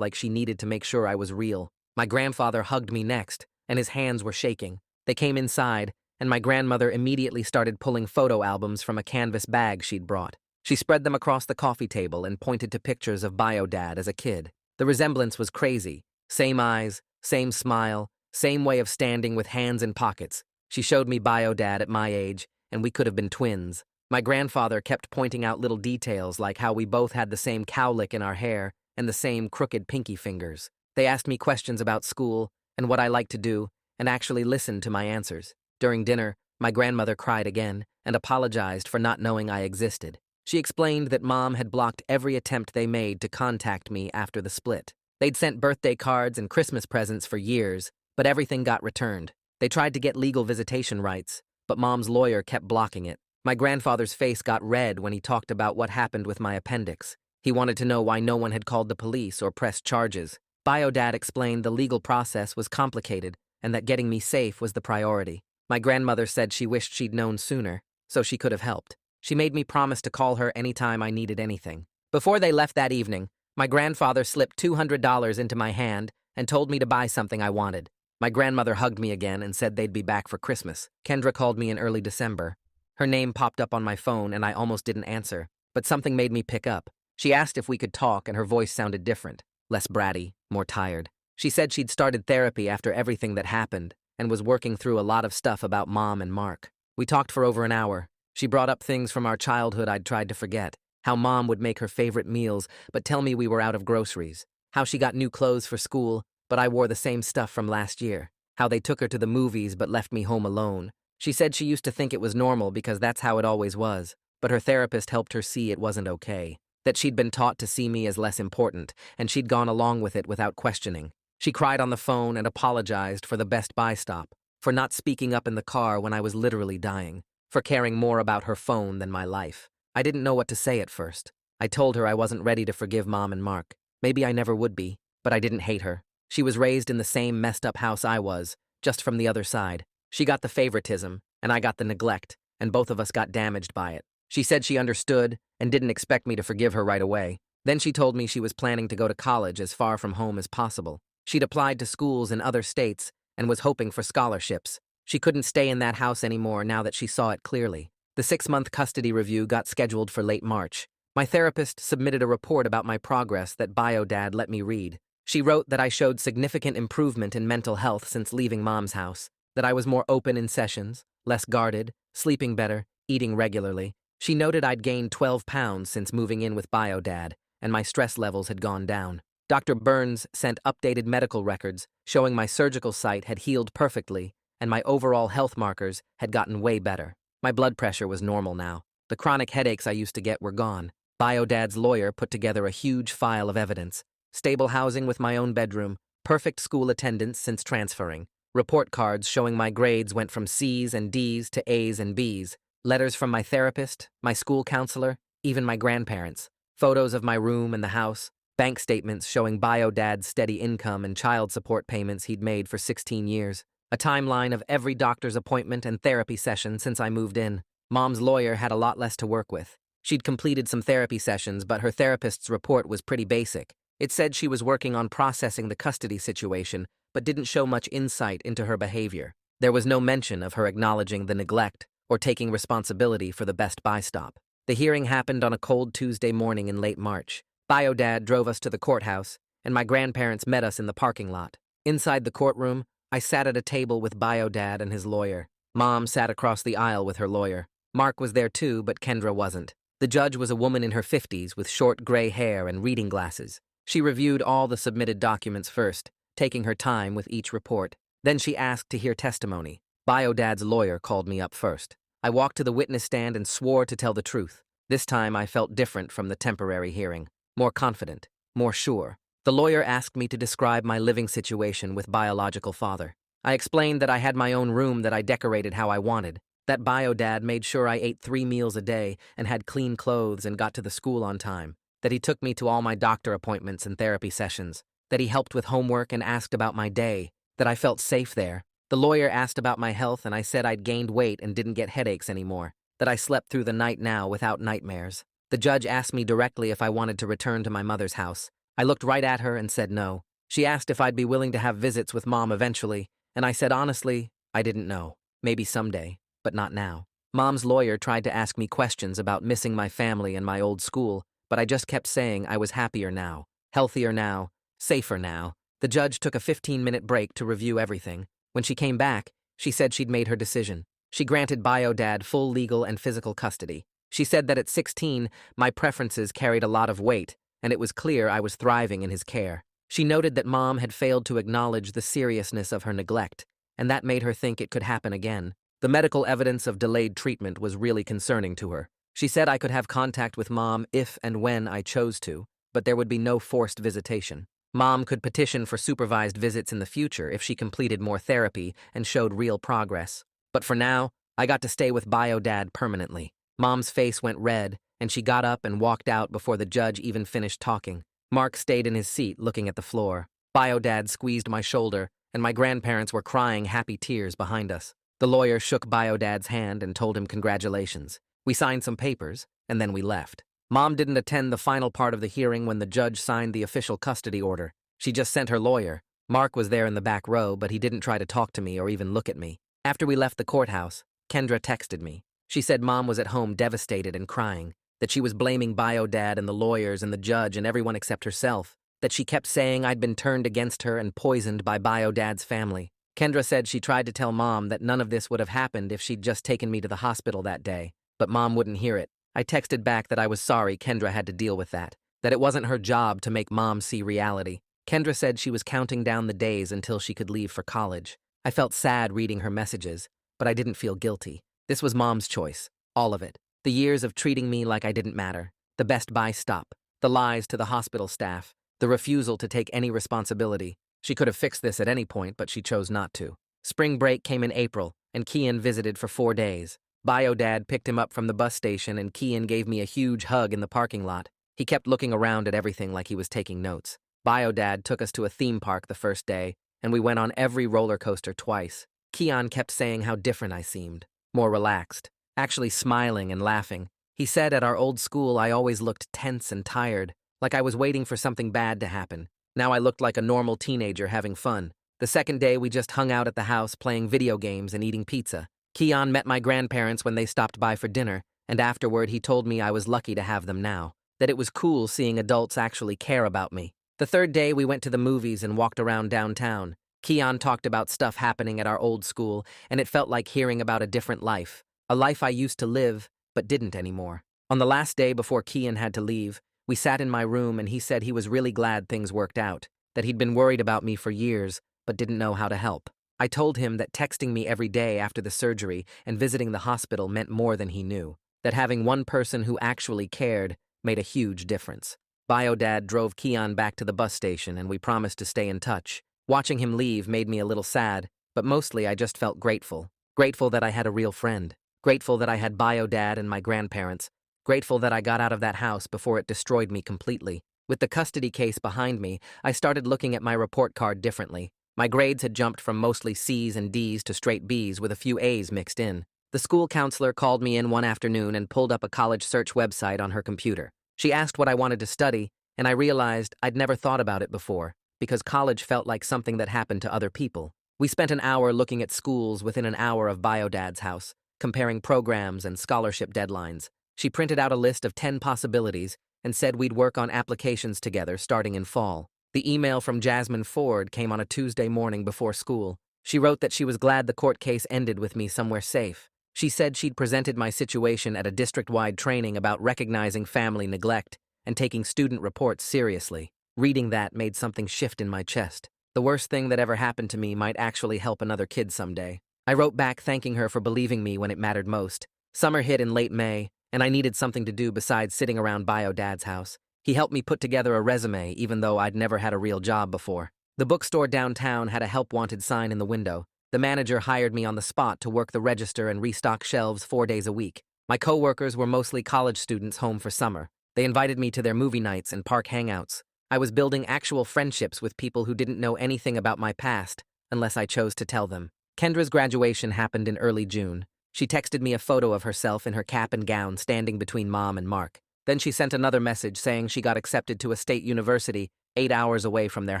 like she needed to make sure I was real. My grandfather hugged me next, and his hands were shaking. They came inside, and my grandmother immediately started pulling photo albums from a canvas bag she'd brought. She spread them across the coffee table and pointed to pictures of Bio-Dad as a kid. The resemblance was crazy. Same eyes, same smile, same way of standing with hands in pockets. She showed me Bio-Dad at my age, and we could have been twins. My grandfather kept pointing out little details like how we both had the same cowlick in our hair and the same crooked pinky fingers. They asked me questions about school and what I liked to do, and actually listened to my answers. During dinner, my grandmother cried again and apologized for not knowing I existed. She explained that Mom had blocked every attempt they made to contact me after the split. They'd sent birthday cards and Christmas presents for years, but everything got returned. They tried to get legal visitation rights, but Mom's lawyer kept blocking it. My grandfather's face got red when he talked about what happened with my appendix. He wanted to know why no one had called the police or pressed charges. Bio-Dad explained the legal process was complicated and that getting me safe was the priority. My grandmother said she wished she'd known sooner, so she could have helped. She made me promise to call her anytime I needed anything. Before they left that evening, my grandfather slipped $200 into my hand and told me to buy something I wanted. My grandmother hugged me again and said they'd be back for Christmas. Kendra called me in early December. Her name popped up on my phone and I almost didn't answer, but something made me pick up. She asked if we could talk and her voice sounded different, less bratty, more tired. She said she'd started therapy after everything that happened and was working through a lot of stuff about Mom and Mark. We talked for over an hour. She brought up things from our childhood I'd tried to forget, how Mom would make her favorite meals but tell me we were out of groceries, how she got new clothes for school but I wore the same stuff from last year, how they took her to the movies but left me home alone. She said she used to think it was normal because that's how it always was, but her therapist helped her see it wasn't okay, that she'd been taught to see me as less important, and she'd gone along with it without questioning. She cried on the phone and apologized for the Best Buy stop, for not speaking up in the car when I was literally dying, for caring more about her phone than my life. I didn't know what to say at first. I told her I wasn't ready to forgive Mom and Mark. Maybe I never would be, but I didn't hate her. She was raised in the same messed up house I was, just from the other side. She got the favoritism, and I got the neglect, and both of us got damaged by it. She said she understood and didn't expect me to forgive her right away. Then she told me she was planning to go to college as far from home as possible. She'd applied to schools in other states and was hoping for scholarships. She couldn't stay in that house anymore now that she saw it clearly. The 6-month custody review got scheduled for late March. My therapist submitted a report about my progress that Bio-Dad let me read. She wrote that I showed significant improvement in mental health since leaving Mom's house, that I was more open in sessions, less guarded, sleeping better, eating regularly. She noted I'd gained 12 pounds since moving in with Bio-Dad, and my stress levels had gone down. Dr. Burns sent updated medical records showing my surgical site had healed perfectly and my overall health markers had gotten way better. My blood pressure was normal now. The chronic headaches I used to get were gone. Bio-Dad's lawyer put together a huge file of evidence. Stable housing with my own bedroom, perfect school attendance since transferring, report cards showing my grades went from C's and D's to A's and B's, letters from my therapist, my school counselor, even my grandparents, photos of my room and the house, bank statements showing Bio-Dad's steady income and child support payments he'd made for 16 years, a timeline of every doctor's appointment and therapy session since I moved in. Mom's lawyer had a lot less to work with. She'd completed some therapy sessions, but her therapist's report was pretty basic. It said she was working on processing the custody situation, but didn't show much insight into her behavior. There was no mention of her acknowledging the neglect or taking responsibility for the Best Buy stop. The hearing happened on a cold Tuesday morning in late March. Bio-Dad drove us to the courthouse, and my grandparents met us in the parking lot. Inside the courtroom, I sat at a table with Bio-Dad and his lawyer. Mom sat across the aisle with her lawyer. Mark was there too, but Kendra wasn't. The judge was a woman in her 50s with short gray hair and reading glasses. She reviewed all the submitted documents first, taking her time with each report. Then she asked to hear testimony. Bio-Dad's lawyer called me up first. I walked to the witness stand and swore to tell the truth. This time I felt different from the temporary hearing, more confident, more sure. The lawyer asked me to describe my living situation with biological father. I explained that I had my own room that I decorated how I wanted, that Bio-Dad made sure I ate 3 meals a day and had clean clothes and got to the school on time, that he took me to all my doctor appointments and therapy sessions, that he helped with homework and asked about my day, that I felt safe there. The lawyer asked about my health and I said I'd gained weight and didn't get headaches anymore, that I slept through the night now without nightmares. The judge asked me directly if I wanted to return to my mother's house. I looked right at her and said no. She asked if I'd be willing to have visits with Mom eventually, and I said honestly, I didn't know. Maybe someday, but not now. Mom's lawyer tried to ask me questions about missing my family and my old school, but I just kept saying I was happier now, healthier now, safer now. The judge took a 15-minute break to review everything. When she came back, she said she'd made her decision. She granted Bio-Dad full legal and physical custody. She said that at 16, my preferences carried a lot of weight, and it was clear I was thriving in his care. She noted that Mom had failed to acknowledge the seriousness of her neglect, and that made her think it could happen again. The medical evidence of delayed treatment was really concerning to her. She said I could have contact with Mom if and when I chose to, but there would be no forced visitation. Mom could petition for supervised visits in the future if she completed more therapy and showed real progress. But for now, I got to stay with Bio-Dad permanently. Mom's face went red, and she got up and walked out before the judge even finished talking. Mark stayed in his seat looking at the floor. Bio-Dad squeezed my shoulder, and my grandparents were crying happy tears behind us. The lawyer shook Bio-Dad's hand and told him congratulations. We signed some papers, and then we left. Mom didn't attend the final part of the hearing when the judge signed the official custody order. She just sent her lawyer. Mark was there in the back row, but he didn't try to talk to me or even look at me. After we left the courthouse, Kendra texted me. She said Mom was at home devastated and crying, that she was blaming Bio-Dad and the lawyers and the judge and everyone except herself, that she kept saying I'd been turned against her and poisoned by Bio-Dad's family. Kendra said she tried to tell Mom that none of this would have happened if she'd just taken me to the hospital that day, but Mom wouldn't hear it. I texted back that I was sorry Kendra had to deal with that it wasn't her job to make Mom see reality. Kendra said she was counting down the days until she could leave for college. I felt sad reading her messages, but I didn't feel guilty. This was Mom's choice, all of it. The years of treating me like I didn't matter, the Best Buy stop, the lies to the hospital staff, the refusal to take any responsibility. She could have fixed this at any point, but she chose not to. Spring break came in April, and Kian visited for 4 days. Bio-Dad picked him up from the bus station, and Kian gave me a huge hug in the parking lot. He kept looking around at everything like he was taking notes. Bio-Dad took us to a theme park the first day, and we went on every roller coaster twice. Kian kept saying how different I seemed, more relaxed, actually smiling and laughing. He said at our old school I always looked tense and tired, like I was waiting for something bad to happen. Now I looked like a normal teenager having fun. The second day we just hung out at the house playing video games and eating pizza. Kian met my grandparents when they stopped by for dinner, and afterward he told me I was lucky to have them now, that it was cool seeing adults actually care about me. The third day we went to the movies and walked around downtown. Kian talked about stuff happening at our old school, and it felt like hearing about a different life, a life I used to live, but didn't anymore. On the last day before Kian had to leave, we sat in my room and he said he was really glad things worked out, that he'd been worried about me for years, but didn't know how to help. I told him that texting me every day after the surgery and visiting the hospital meant more than he knew, that having one person who actually cared made a huge difference. Bio-Dad drove Kian back to the bus station and we promised to stay in touch. Watching him leave made me a little sad, but mostly I just felt grateful. Grateful that I had a real friend. Grateful that I had Bio-Dad and my grandparents. Grateful that I got out of that house before it destroyed me completely. With the custody case behind me, I started looking at my report card differently. My grades had jumped from mostly C's and D's to straight B's with a few A's mixed in. The school counselor called me in one afternoon and pulled up a college search website on her computer. She asked what I wanted to study, and I realized I'd never thought about it before, because college felt like something that happened to other people. We spent an hour looking at schools within an hour of Bio-Dad's house, comparing programs and scholarship deadlines. She printed out a list of 10 possibilities and said we'd work on applications together starting in fall. The email from Jasmine Ford came on a Tuesday morning before school. She wrote that she was glad the court case ended with me somewhere safe. She said she'd presented my situation at a district-wide training about recognizing family neglect and taking student reports seriously. Reading that made something shift in my chest. The worst thing that ever happened to me might actually help another kid someday. I wrote back thanking her for believing me when it mattered most. Summer hit in late May, and I needed something to do besides sitting around Bio-Dad's house. He helped me put together a resume, even though I'd never had a real job before. The bookstore downtown had a help wanted sign in the window. The manager hired me on the spot to work the register and restock shelves 4 days a week. My coworkers were mostly college students home for summer. They invited me to their movie nights and park hangouts. I was building actual friendships with people who didn't know anything about my past unless I chose to tell them. Kendra's graduation happened in early June. She texted me a photo of herself in her cap and gown standing between Mom and Mark. Then she sent another message saying she got accepted to a state university 8 hours away from their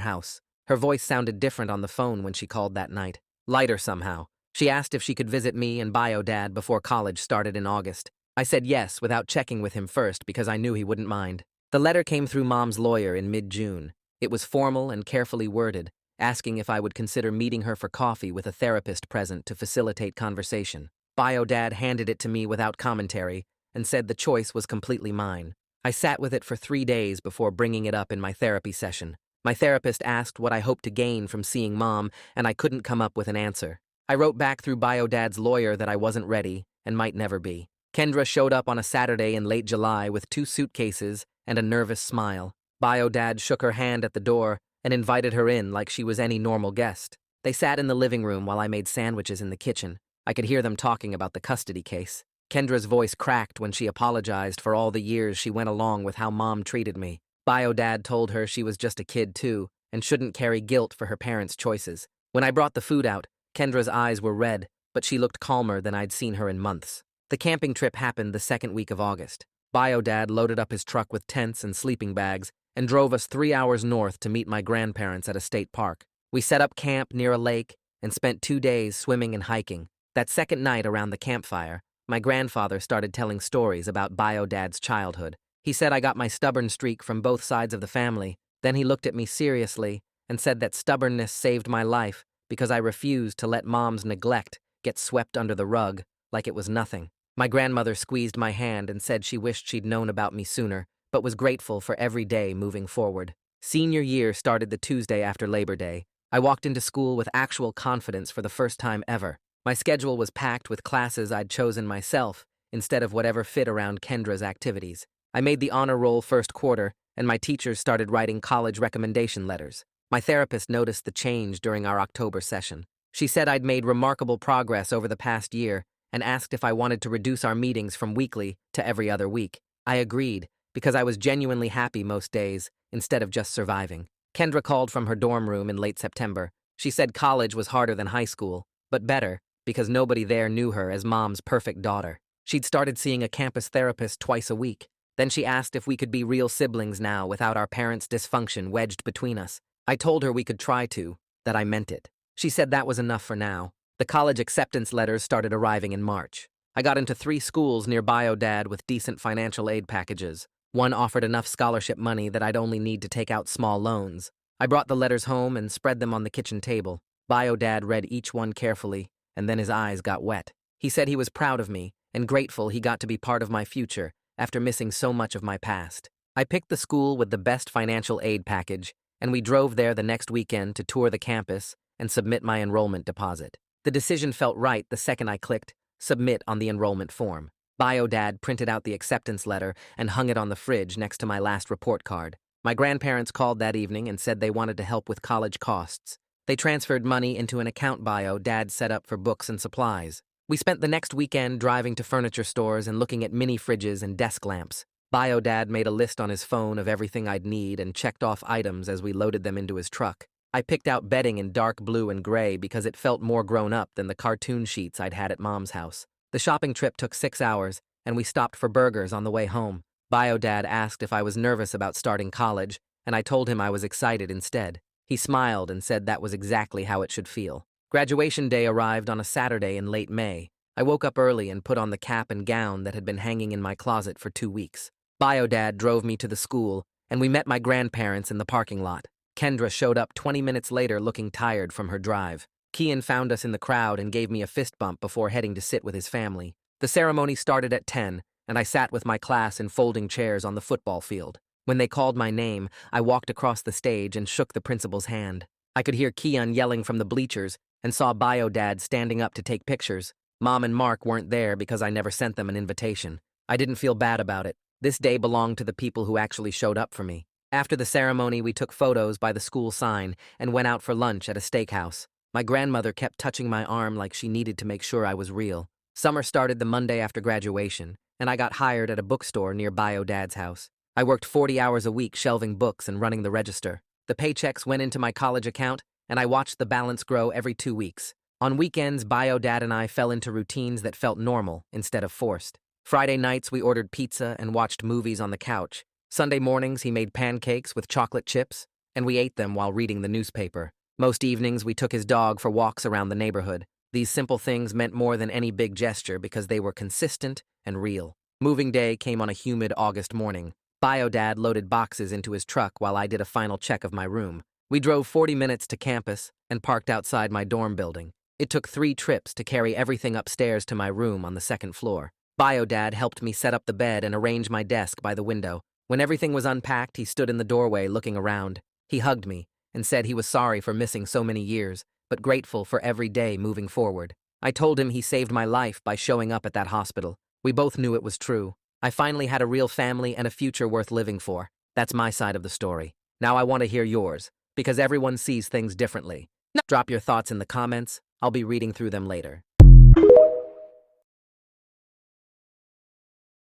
house. Her voice sounded different on the phone when she called that night. Lighter somehow. She asked if she could visit me and Bio Dad before college started in August. I said yes without checking with him first because I knew he wouldn't mind. The letter came through Mom's lawyer in mid-June. It was formal and carefully worded, asking if I would consider meeting her for coffee with a therapist present to facilitate conversation. Bio Dad handed it to me without commentary and said the choice was completely mine. I sat with it for 3 days before bringing it up in my therapy session. My therapist asked what I hoped to gain from seeing Mom, and I couldn't come up with an answer. I wrote back through Bio Dad's lawyer that I wasn't ready and might never be. Kendra showed up on a Saturday in late July with 2 suitcases and a nervous smile. Bio Dad shook her hand at the door and invited her in like she was any normal guest. They sat in the living room while I made sandwiches in the kitchen. I could hear them talking about the custody case. Kendra's voice cracked when she apologized for all the years she went along with how Mom treated me. Bio Dad told her she was just a kid too and shouldn't carry guilt for her parents' choices. When I brought the food out, Kendra's eyes were red, but she looked calmer than I'd seen her in months. The camping trip happened the second week of August. Bio Dad loaded up his truck with tents and sleeping bags and drove us 3 hours north to meet my grandparents at a state park. We set up camp near a lake and spent 2 days swimming and hiking. That second night around the campfire, my grandfather started telling stories about Bio Dad's childhood. He said I got my stubborn streak from both sides of the family. Then he looked at me seriously and said that stubbornness saved my life because I refused to let Mom's neglect get swept under the rug like it was nothing. My grandmother squeezed my hand and said she wished she'd known about me sooner, but was grateful for every day moving forward. Senior year started the Tuesday after Labor Day. I walked into school with actual confidence for the first time ever. My schedule was packed with classes I'd chosen myself instead of whatever fit around Kendra's activities. I made the honor roll first quarter, and my teachers started writing college recommendation letters. My therapist noticed the change during our October session. She said I'd made remarkable progress over the past year and asked if I wanted to reduce our meetings from weekly to every other week. I agreed, because I was genuinely happy most days, instead of just surviving. Kendra called from her dorm room in late September. She said college was harder than high school, but better, because nobody there knew her as Mom's perfect daughter. She'd started seeing a campus therapist twice a week. Then she asked if we could be real siblings now without our parents' dysfunction wedged between us. I told her we could try to, that I meant it. She said that was enough for now. The college acceptance letters started arriving in March. I got into 3 schools near Bio Dad with decent financial aid packages. One offered enough scholarship money that I'd only need to take out small loans. I brought the letters home and spread them on the kitchen table. Bio Dad read each one carefully, and then his eyes got wet. He said he was proud of me and grateful he got to be part of my future after missing so much of my past. I picked the school with the best financial aid package, and we drove there the next weekend to tour the campus and submit my enrollment deposit. The decision felt right the second I clicked submit on the enrollment form. Bio Dad printed out the acceptance letter and hung it on the fridge next to my last report card. My grandparents called that evening and said they wanted to help with college costs. They transferred money into an account Bio Dad set up for books and supplies. We spent the next weekend driving to furniture stores and looking at mini fridges and desk lamps. Bio Dad made a list on his phone of everything I'd need and checked off items as we loaded them into his truck. I picked out bedding in dark blue and gray because it felt more grown up than the cartoon sheets I'd had at Mom's house. The shopping trip took 6 hours, and we stopped for burgers on the way home. Bio Dad asked if I was nervous about starting college, and I told him I was excited instead. He smiled and said that was exactly how it should feel. Graduation day arrived on a Saturday in late May. I woke up early and put on the cap and gown that had been hanging in my closet for 2 weeks. Bio Dad drove me to the school, and we met my grandparents in the parking lot. Kendra showed up 20 minutes later looking tired from her drive. Kian found us in the crowd and gave me a fist bump before heading to sit with his family. The ceremony started at 10, and I sat with my class in folding chairs on the football field. When they called my name, I walked across the stage and shook the principal's hand. I could hear Kian yelling from the bleachers and saw Bio Dad standing up to take pictures. Mom and Mark weren't there because I never sent them an invitation. I didn't feel bad about it. This day belonged to the people who actually showed up for me. After the ceremony, we took photos by the school sign and went out for lunch at a steakhouse. My grandmother kept touching my arm like she needed to make sure I was real. Summer started the Monday after graduation, and I got hired at a bookstore near Bio Dad's house. I worked 40 hours a week shelving books and running the register. The paychecks went into my college account, and I watched the balance grow every 2 weeks. On weekends, Bio Dad and I fell into routines that felt normal instead of forced. Friday nights, we ordered pizza and watched movies on the couch. Sunday mornings, he made pancakes with chocolate chips, and we ate them while reading the newspaper. Most evenings, we took his dog for walks around the neighborhood. These simple things meant more than any big gesture because they were consistent and real. Moving day came on a humid August morning. Bio Dad loaded boxes into his truck while I did a final check of my room. We drove 40 minutes to campus and parked outside my dorm building. It took 3 trips to carry everything upstairs to my room on the second floor. Bio Dad helped me set up the bed and arrange my desk by the window. When everything was unpacked, he stood in the doorway looking around. He hugged me and said he was sorry for missing so many years, but grateful for every day moving forward. I told him he saved my life by showing up at that hospital. We both knew it was true. I finally had a real family and a future worth living for. That's my side of the story. Now I want to hear yours, because everyone sees things differently. Drop your thoughts in the comments. I'll be reading through them later.